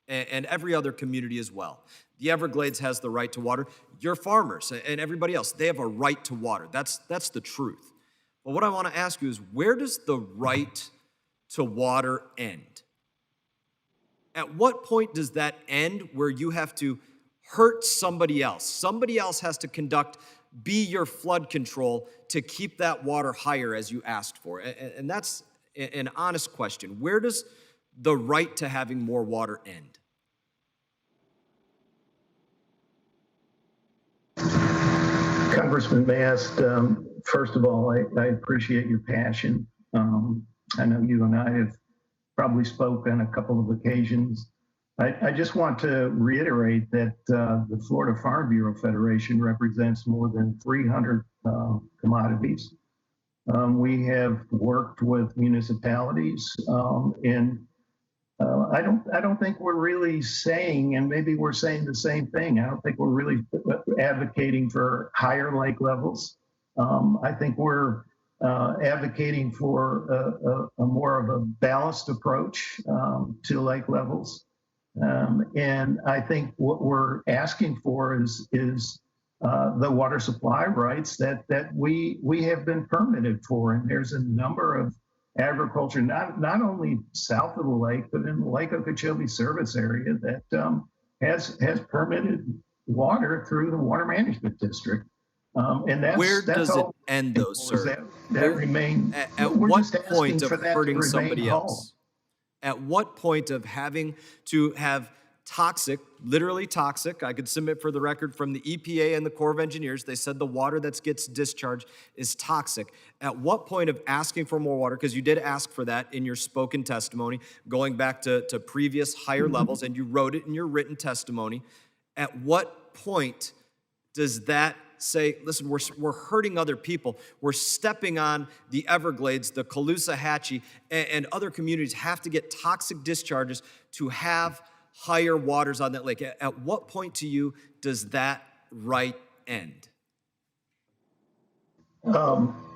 And every other community as well. The Everglades has the right to water. Your farmers and everybody else, they have a right to water. That's the truth. But what I want to ask you is, where does the right to water end? At what point does that end where you have to hurt somebody else? Somebody else has to be your flood control to keep that water higher as you asked for. And that's an honest question. Where does the right to having more water end? Congressman Mast, first of all, I appreciate your passion. I know you and I have probably spoken on a couple of occasions. I just want to reiterate that the Florida Farm Bureau Federation represents more than 300 commodities. We have worked with municipalities, and I don't think we're really saying, and maybe we're saying the same thing. I don't think we're really advocating for higher lake levels. I think we're advocating for a more of a balanced approach to lake levels. And I think what we're asking for is the water supply rights that we have been permitted for. And there's a number of agriculture, not only south of the lake, but in the Lake Okeechobee service area that has permitted water through the Water Management District. And where that's does it all end, though, sir? That remain. At what point of hurting somebody else? At what point of having to have toxic, literally toxic, I could submit for the record from the EPA and the Corps of Engineers, they said the water that gets discharged is toxic. At what point of asking for more water, because you did ask for that in your spoken testimony, going back to previous higher levels, and you wrote it in your written testimony, at what point does that say, listen, we're hurting other people. We're stepping on the Everglades, the Caloosahatchee, and other communities have to get toxic discharges to have higher waters on that lake. At what point to you does that right end?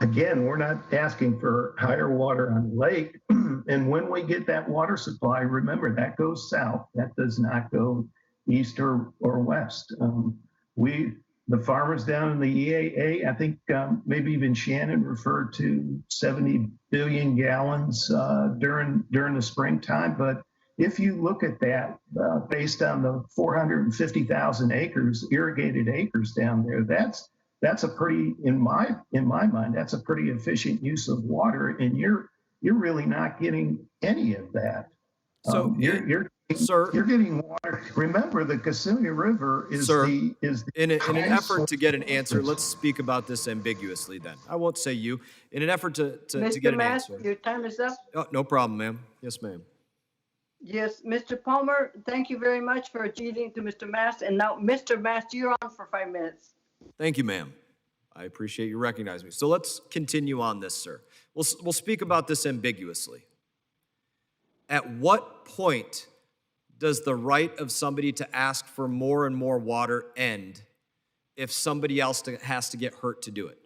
Again, we're not asking for higher water on the lake. And when we get that water supply, remember that goes south. That does not go east or west. The farmers down in the EAA, I think maybe even Shannon referred to 70 billion gallons during the springtime. But if you look at that based on the 450,000 acres, irrigated acres down there, that's a pretty, in my mind, that's a pretty efficient use of water, and you're really not getting any of that. So you're Sir, you're getting water. Remember, the Kissimmee River is Sir, the in an highest effort to get an source. answer, let's speak about this ambiguously then. I won't say you. In an effort to Mr. get an Mass, answer. your time is up. Oh, no problem, ma'am. Yes, ma'am. Yes, Mr. Palmer, thank you very much for yielding to Mr. Mass. And now, Mr. Mass, you're on for 5 minutes. Thank you, ma'am. I appreciate you recognizing me. So let's continue on this, sir. We'll speak about this ambiguously. At what point does the right of somebody to ask for more and more water end if somebody else has to get hurt to do it?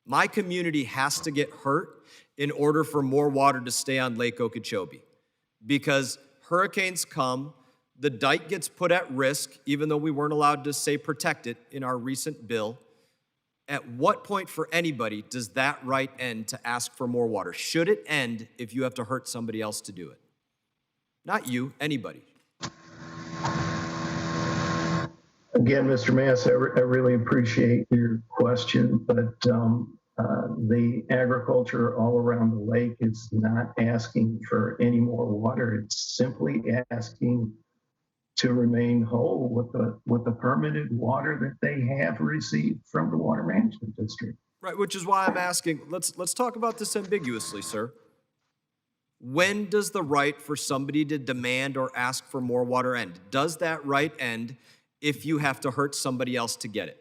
My community has to get hurt in order for more water to stay on Lake Okeechobee, because hurricanes come, the dike gets put at risk, even though we weren't allowed to say protect it in our recent bill. At what point for anybody does that right end to ask for more water? Should it end if you have to hurt somebody else to do it? Not you, anybody. Again, Mr. Mass, I really appreciate your question, but the agriculture all around the lake is not asking for any more water. It's simply asking to remain whole with the permitted water that they have received from the Water Management District. Right, which is why I'm asking, let's talk about this ambiguously, sir. When does the right for somebody to demand or ask for more water end? Does that right end if you have to hurt somebody else to get it?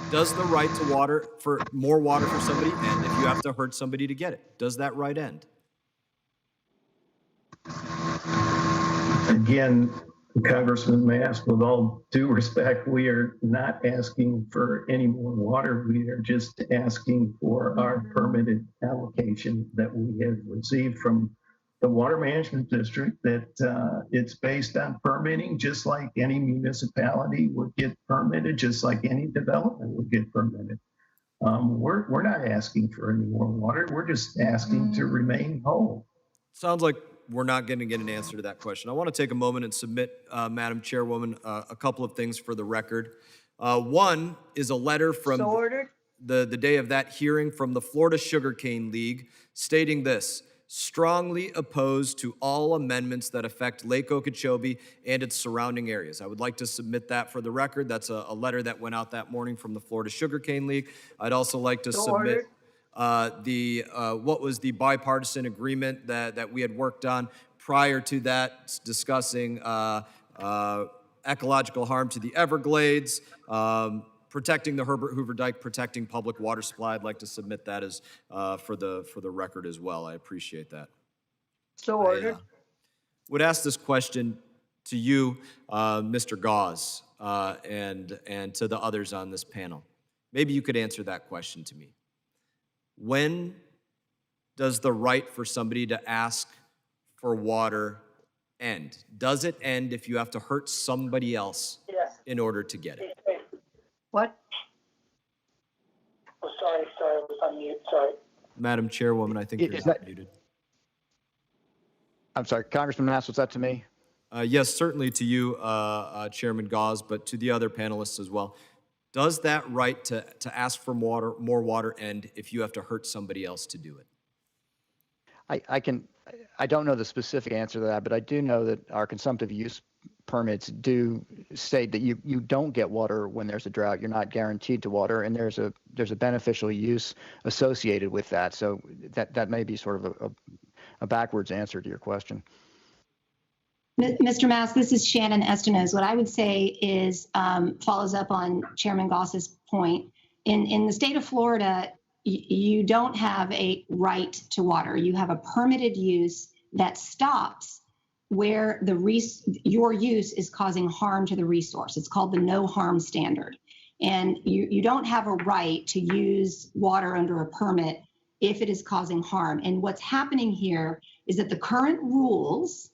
Does the right to water for more water for somebody end if you have to hurt somebody to get it? Does that right end? Again, Congressman Mass, with all due respect, we are not asking for any more water. We are just asking for our permitted allocation that we have received from the Water Management District, that it's based on permitting, just like any municipality would get permitted, just like any development would get permitted. We're not asking for any more water. We're just asking to remain whole. Sounds like we're not going to get an answer to that question. I want to take a moment and submit, Madam Chairwoman, a couple of things for the record. One is a letter from the day of that hearing from the Florida Sugarcane League stating this: strongly opposed to all amendments that affect Lake Okeechobee and its surrounding areas. I would like to submit that for the record. That's a letter that went out that morning from the Florida Sugarcane League. I'd also like to submit what was the bipartisan agreement that we had worked on prior to that, discussing ecological harm to the Everglades, protecting the Herbert Hoover Dike, protecting public water supply. I'd like to submit that as for the record as well. I appreciate that. So ordered. Would ask this question to you, Mr. Goss, and to the others on this panel. Maybe you could answer that question to me. When does the right for somebody to ask for water end? Does it end if you have to hurt somebody else in order to get it? What? Oh, sorry, I was on mute, sorry. Madam Chairwoman, I think you're muted. I'm sorry, Congressman Mass, was that to me? Yes, certainly to you, Chairman Goss, but to the other panelists as well. Does that right to ask for more water end if you have to hurt somebody else to do it? I don't know the specific answer to that, but I do know that our consumptive use permits do state that you don't get water when there's a drought. You're not guaranteed to water, and there's a beneficial use associated with that. So that may be sort of a backwards answer to your question. Mr. Mass, this is Shannon Estenes. What I would say is follows up on Chairman Goss's point. In the state of Florida, you don't have a right to water. You have a permitted use that stops where your use is causing harm to the resource. It's called the no harm standard. And you don't have a right to use water under a permit if it is causing harm. And what's happening here is that the current rules,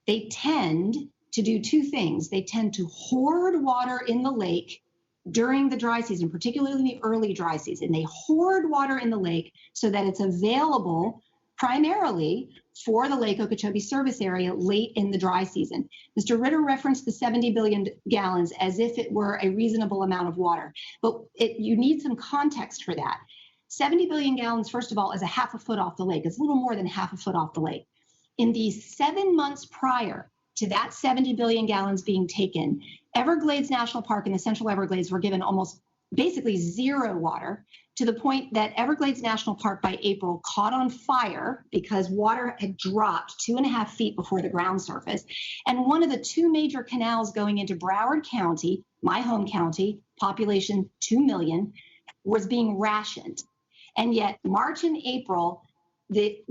they tend to do two things. They tend to hoard water in the lake during the dry season, particularly in the early dry season. They hoard water in the lake so that it's available primarily for the Lake Okeechobee service area late in the dry season. Mr. Ritter referenced the 70 billion gallons as if it were a reasonable amount of water, but you need some context for that. 70 billion gallons, first of all, is a half a foot off the lake. It's a little more than half a foot off the lake. in the 7 months prior to that 70 billion gallons being taken, Everglades National Park and the Central Everglades were given almost basically zero water, to the point that Everglades National Park by April caught on fire because water had dropped 2.5 feet before the ground surface. And one of the two major canals going into Broward County, my home county, population 2 million, was being rationed. And yet March and April, the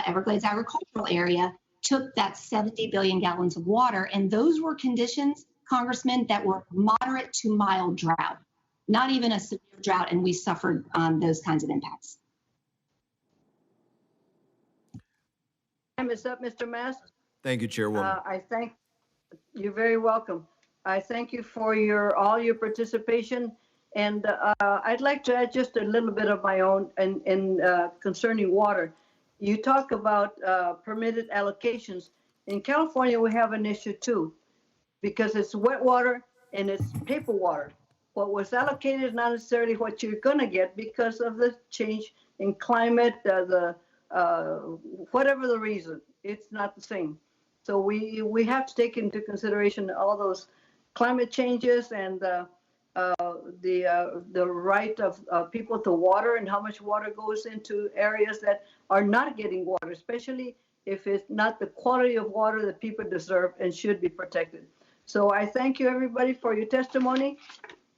Everglades agricultural area took that 70 billion gallons of water. And those were conditions, Congressman, that were moderate to mild drought, not even a severe drought, and we suffered those kinds of impacts. Time is up, Mr. Mast. Thank you, Chairwoman. You're very welcome. I thank you for all your participation, and I'd like to add just a little bit of my own concerning water. You talk about permitted allocations. In California, we have an issue too, because it's wet water and it's paper water. What was allocated is not necessarily what you're going to get because of the change in climate, whatever the reason, it's not the same. So we have to take into consideration all those climate changes and the right of people to water and how much water goes into areas that are not getting water, especially if it's not the quality of water that people deserve and should be protected. So I thank you, everybody, for your testimony.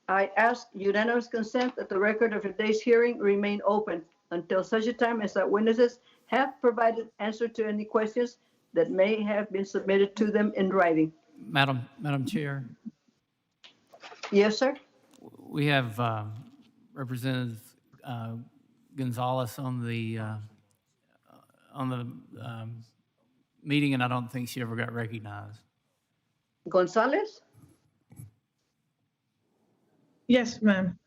I ask unanimous consent that the record of today's hearing remain open until such a time as our witnesses have provided answer to any questions that may have been submitted to them in writing. Madam Chair, Yes, sir. we have Representative Gonzalez on the meeting, and I don't think she ever got recognized. Gonzalez? Yes, ma'am.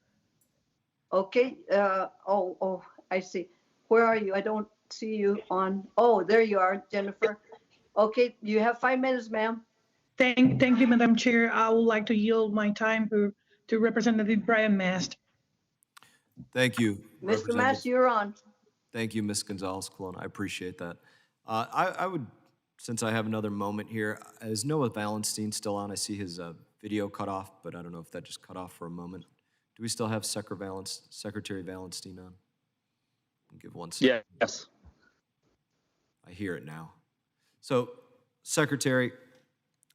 Okay. I see. Where are you? I don't see you on. Oh, there you are, Jennifer. Okay, you have 5 minutes, ma'am. Thank you, Madam Chair. I would like to yield my time to Representative Brian Mast. Thank you, Mr. Mast, you're on. Thank you, Ms. Gonzalez-Colon. I appreciate that. I would, since I have another moment here, is Noah Valenstein still on? I see his video cut off, but I don't know if that just cut off for a moment. Do we still have Secretary Valenstein on? Give 1 second. Yes. I hear it now. So, Secretary,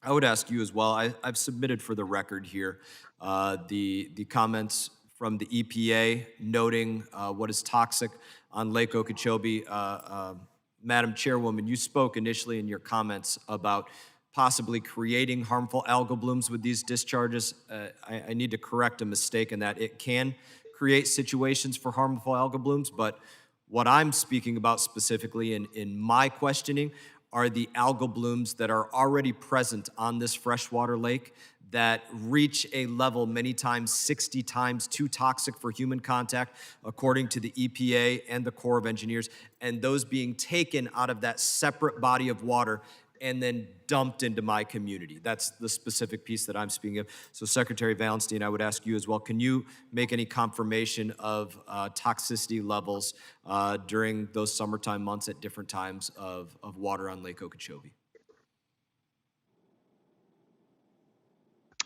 I would ask you as well. I've submitted for the record here the comments from the EPA noting what is toxic on Lake Okeechobee. Madam Chairwoman, you spoke initially in your comments about possibly creating harmful algal blooms with these discharges. I need to correct a mistake in that it can create situations for harmful algal blooms, but what I'm speaking about specifically in my questioning are the algal blooms that are already present on this freshwater lake that reach a level many times 60 times too toxic for human contact, according to the EPA and the Corps of Engineers, and those being taken out of that separate body of water and then dumped into my community. That's the specific piece that I'm speaking of. So Secretary Valenstein, I would ask you as well, can you make any confirmation of toxicity levels during those summertime months at different times of water on Lake Okeechobee?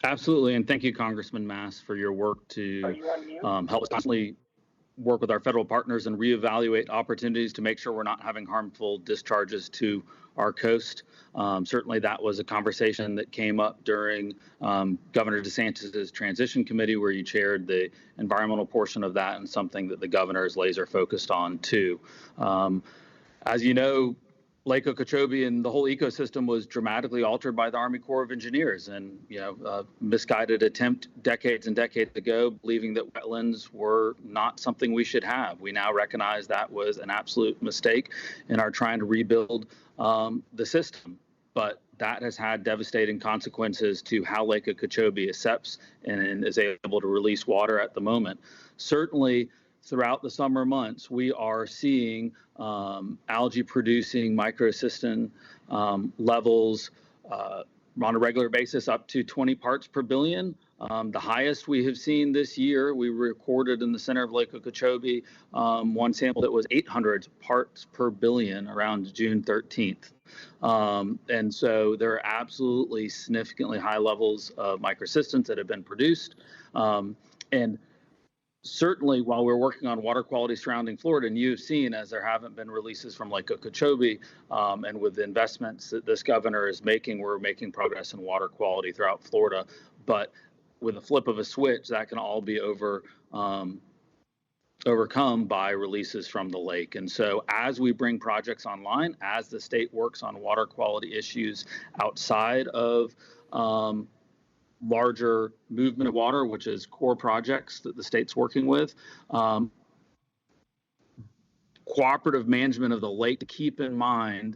Absolutely, and thank you, Congressman Mast, for your work to help us constantly work with our federal partners and reevaluate opportunities to make sure we're not having harmful discharges to our coast. Certainly that was a conversation that came up during Governor DeSantis' transition committee, where you chaired the environmental portion of that, and something that the governor is laser focused on too. As you know, Lake Okeechobee and the whole ecosystem was dramatically altered by the Army Corps of Engineers, and misguided attempt decades and decades ago, believing that wetlands were not something we should have. We now recognize that was an absolute mistake and are trying to rebuild the system. But that has had devastating consequences to how Lake Okeechobee accepts and is able to release water at the moment. Certainly, throughout the summer months, we are seeing algae producing microcystin levels on a regular basis up to 20 parts per billion. The highest we have seen this year, we recorded in the center of Lake Okeechobee, one sample that was 800 parts per billion around June 13th. And so there are absolutely significantly high levels of microcystins that have been produced. And certainly while we're working on water quality surrounding Florida, and you've seen as there haven't been releases from Lake Okeechobee, and with the investments that this governor is making, we're making progress in water quality throughout Florida. But with a flip of a switch, that can all be overcome by releases from the lake. And so as we bring projects online, as the state works on water quality issues outside of larger movement of water, which is core projects that the state's working with, cooperative management of the lake, to keep in mind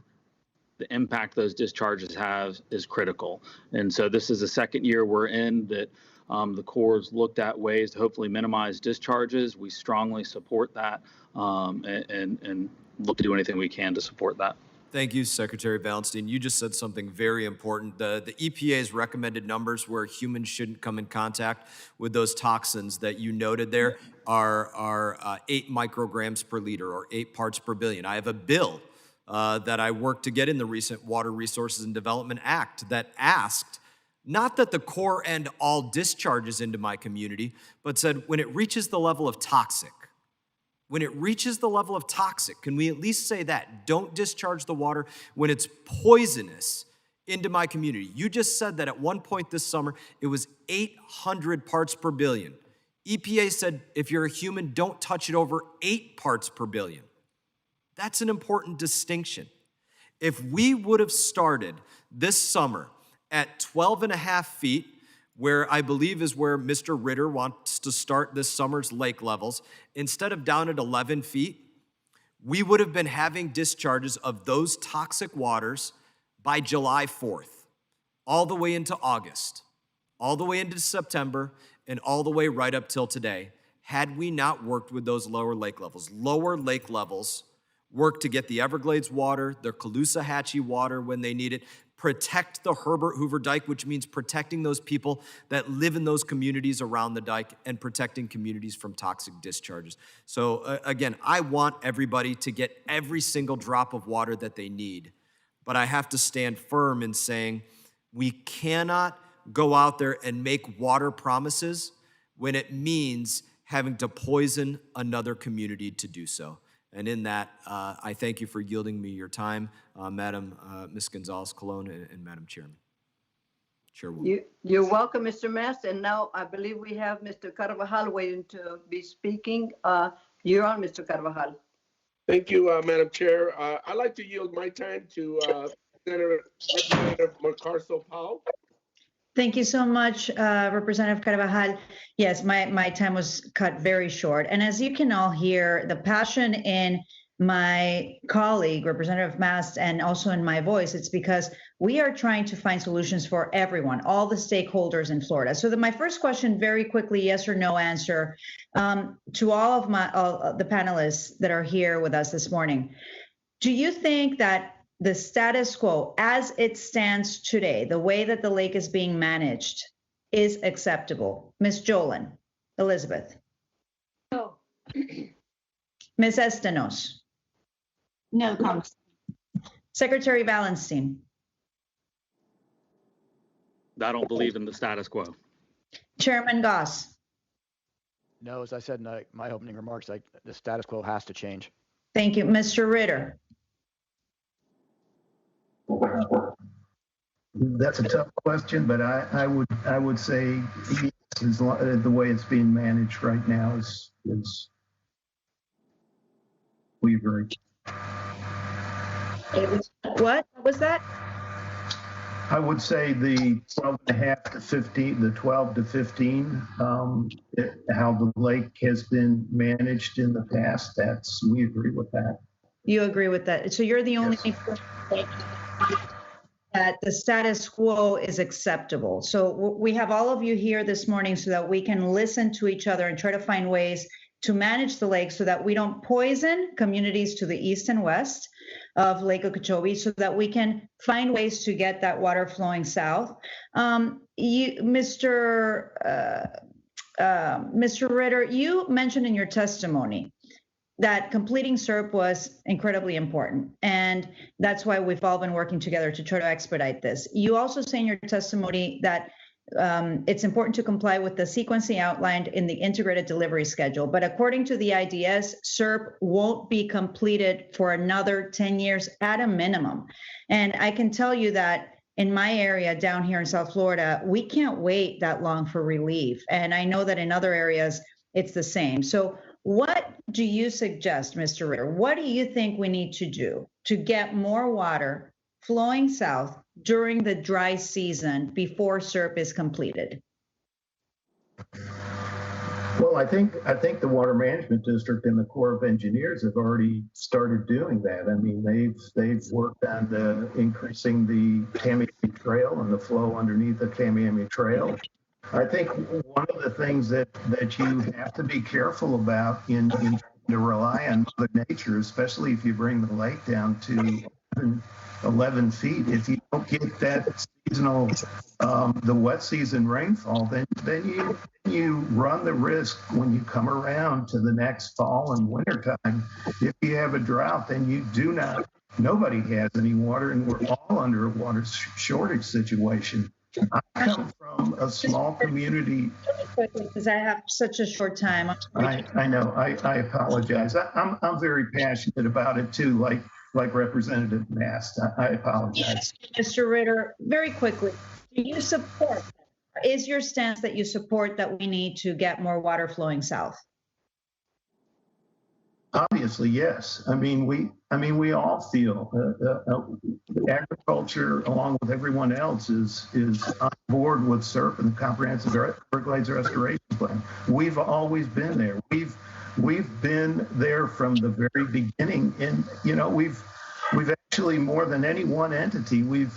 the impact those discharges have, is critical. And so this is the second year we're in that the Corps looked at ways to hopefully minimize discharges. We strongly support that, and look to do anything we can to support that. Thank you, Secretary Valenstein. You just said something very important. The EPA's recommended numbers where humans shouldn't come in contact with those toxins that you noted there are 8 micrograms per liter, or 8 parts per billion. I have a bill that I worked to get in the recent Water Resources and Development Act that asked not that the Corps end all discharges into my community, but said when it reaches the level of toxic, can we at least say that? Don't discharge the water when it's poisonous into my community. You just said that at one point this summer, it was 800 parts per billion. EPA said if you're a human, don't touch it over 8 parts per billion. That's an important distinction. If we would have started this summer at 12.5 feet, where I believe is where Mr. Ritter wants to start this summer's lake levels, instead of down at 11 feet, we would have been having discharges of those toxic waters by July 4th, all the way into August, all the way into September, and all the way right up till today, had we not worked with those lower lake levels. Lower lake levels work to get the Everglades water, the Caloosahatchee water when they need it, protect the Herbert Hoover Dike, which means protecting those people that live in those communities around the dike and protecting communities from toxic discharges. So again, I want everybody to get every single drop of water that they need, but I have to stand firm in saying we cannot go out there and make water promises when it means having to poison another community to do so. And in that, I thank you for yielding me your time, Madam Ms. Gonzalez-Colon and Madam Chairwoman. You're welcome, Mr. Mast. And now I believe we have Mr. Carvajal waiting to be speaking. You're on, Mr. Carvajal. Thank you, Madam Chair. I'd like to yield my time to Representative Macarsel Powell. Thank you so much, Representative Carvajal. Yes, my time was cut very short. And as you can all hear, the passion in my colleague, Representative Mast, and also in my voice, it's because we are trying to find solutions for everyone, all the stakeholders in Florida. So my first question, very quickly, yes or no answer, to all of the panelists that are here with us this morning. Do you think that the status quo as it stands today, the way that the lake is being managed, is acceptable? Ms. Jolene, Elizabeth. No. Ms. Estenos. No comments. Secretary Valenstein. I don't believe in the status quo. Chairman Goss. No, as I said in my opening remarks, the status quo has to change. Thank you. Mr. Ritter. That's a tough question, but I would say yes, the way it's being managed right now is we agree. What was that? I would say the 12.5 to 15, the 12 to 15, how the lake has been managed in the past. We agree with that. You agree with that. So you're the only that the status quo is acceptable. So we have all of you here this morning so that we can listen to each other and try to find ways to manage the lake so that we don't poison communities to the east and west of Lake Okeechobee, so that we can find ways to get that water flowing south. Mr. Ritter, you mentioned in your testimony that completing SERP was incredibly important, and that's why we've all been working together to try to expedite this. You also say in your testimony that it's important to comply with the sequencing outlined in the integrated delivery schedule, but according to the IDS, SERP won't be completed for another 10 years at a minimum. And I can tell you that in my area down here in South Florida, we can't wait that long for relief. And I know that in other areas, it's the same. So what do you suggest, Mr. Ritter? What do you think we need to do to get more water flowing south during the dry season before SERP is completed? Well, I think the Water Management District and the Corps of Engineers have already started doing that. I mean, they've worked on increasing the Tamiami Trail and the flow underneath the Tamiami Trail. I think one of the things that you have to be careful about in to rely on Mother Nature, especially if you bring the lake down to 11 feet, if you don't get that seasonal, the wet season rainfall, then you run the risk when you come around to the next fall and winter time. If you have a drought, then nobody has any water, and we're all under a water shortage situation. I come from a small community. Because I have such a short time. I know. I apologize. I'm very passionate about it too, like Representative Mast. I apologize. Mr. Ritter, very quickly, do you support, is your stance that you support that we need to get more water flowing south? Obviously, yes. I mean, we all feel agriculture, along with everyone else, is on board with SERP and the Comprehensive Everglades Restoration Plan. We've always been there. We've been there from the very beginning, and we've actually, more than any one entity, we've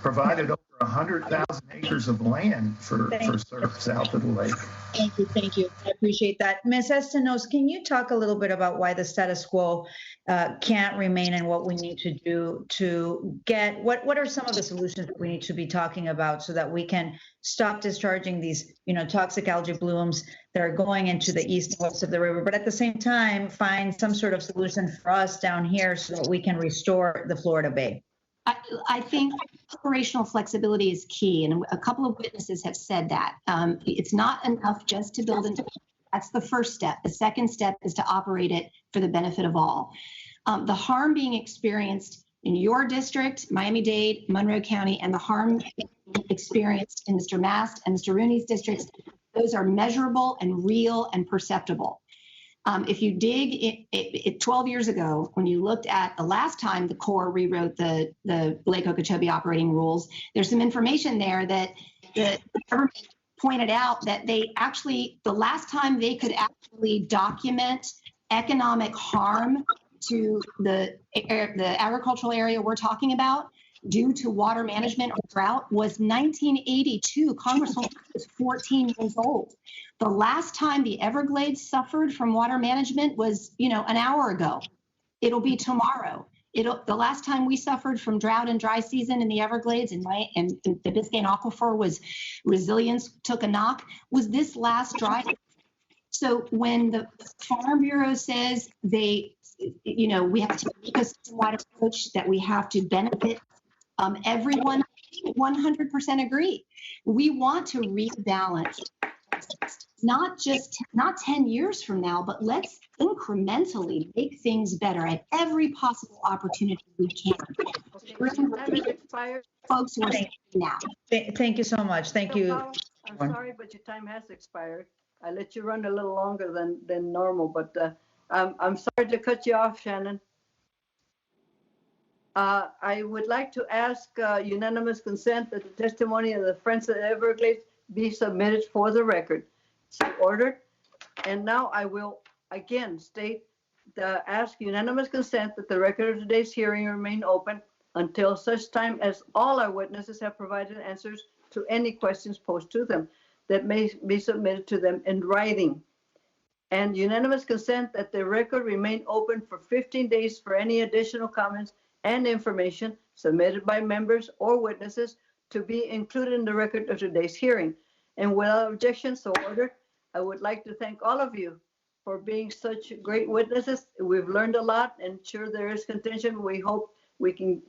provided over 100,000 acres of land for SERP south of the lake. Thank you. I appreciate that. Ms. Estenos, can you talk a little bit about why the status quo can't remain and what we need to do to get, what are some of the solutions that we need to be talking about so that we can stop discharging these, toxic algae blooms that are going into the east and west of the river, but at the same time, find some sort of solution for us down here so that we can restore the Florida Bay? I think operational flexibility is key, and a couple of witnesses have said that. It's not enough just to build into. That's the first step. The second step is to operate it for the benefit of all. The harm being experienced in your district, Miami-Dade, Monroe County, and the harm experienced in Mr. Mast and Mr. Rooney's districts, those are measurable and real and perceptible. If you dig it 12 years ago, when you looked at the last time the Corps rewrote the Lake Okeechobee operating rules, there's some information there that the government pointed out that they actually, the last time they could actually document economic harm to the agricultural area we're talking about due to water management or drought was 1982. Congresswoman was 14 years old. The last time the Everglades suffered from water management was, an hour ago. It'll be tomorrow. The last time we suffered from drought and dry season in the Everglades and the Biscayne Aquifer was resilience took a knock was this last dry. So when the Farm Bureau says we have to make a system-wide approach, that we have to benefit everyone, 100% agree. We want to rebalance, not 10 years from now, but let's incrementally make things better at every possible opportunity we can. Folks who are saying now. Thank you so much. Thank you. I'm sorry, but your time has expired. I let you run a little longer than normal, but I'm sorry to cut you off, Shannon. I would like to ask unanimous consent that the testimony of the Friends of the Everglades be submitted for the record. So ordered. And now I will again ask unanimous consent that the record of today's hearing remain open until such time as all our witnesses have provided answers to any questions posed to them that may be submitted to them in writing. And unanimous consent that the record remain open for 15 days for any additional comments and information submitted by members or witnesses to be included in the record of today's hearing. And without objection, so ordered. I would like to thank all of you for being such great witnesses. We've learned a lot, and sure there is contention. We hope we can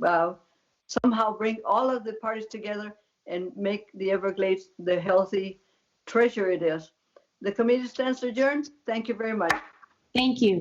somehow bring all of the parties together and make the Everglades the healthy treasure it is. The committee stands adjourned. Thank you very much. Thank you.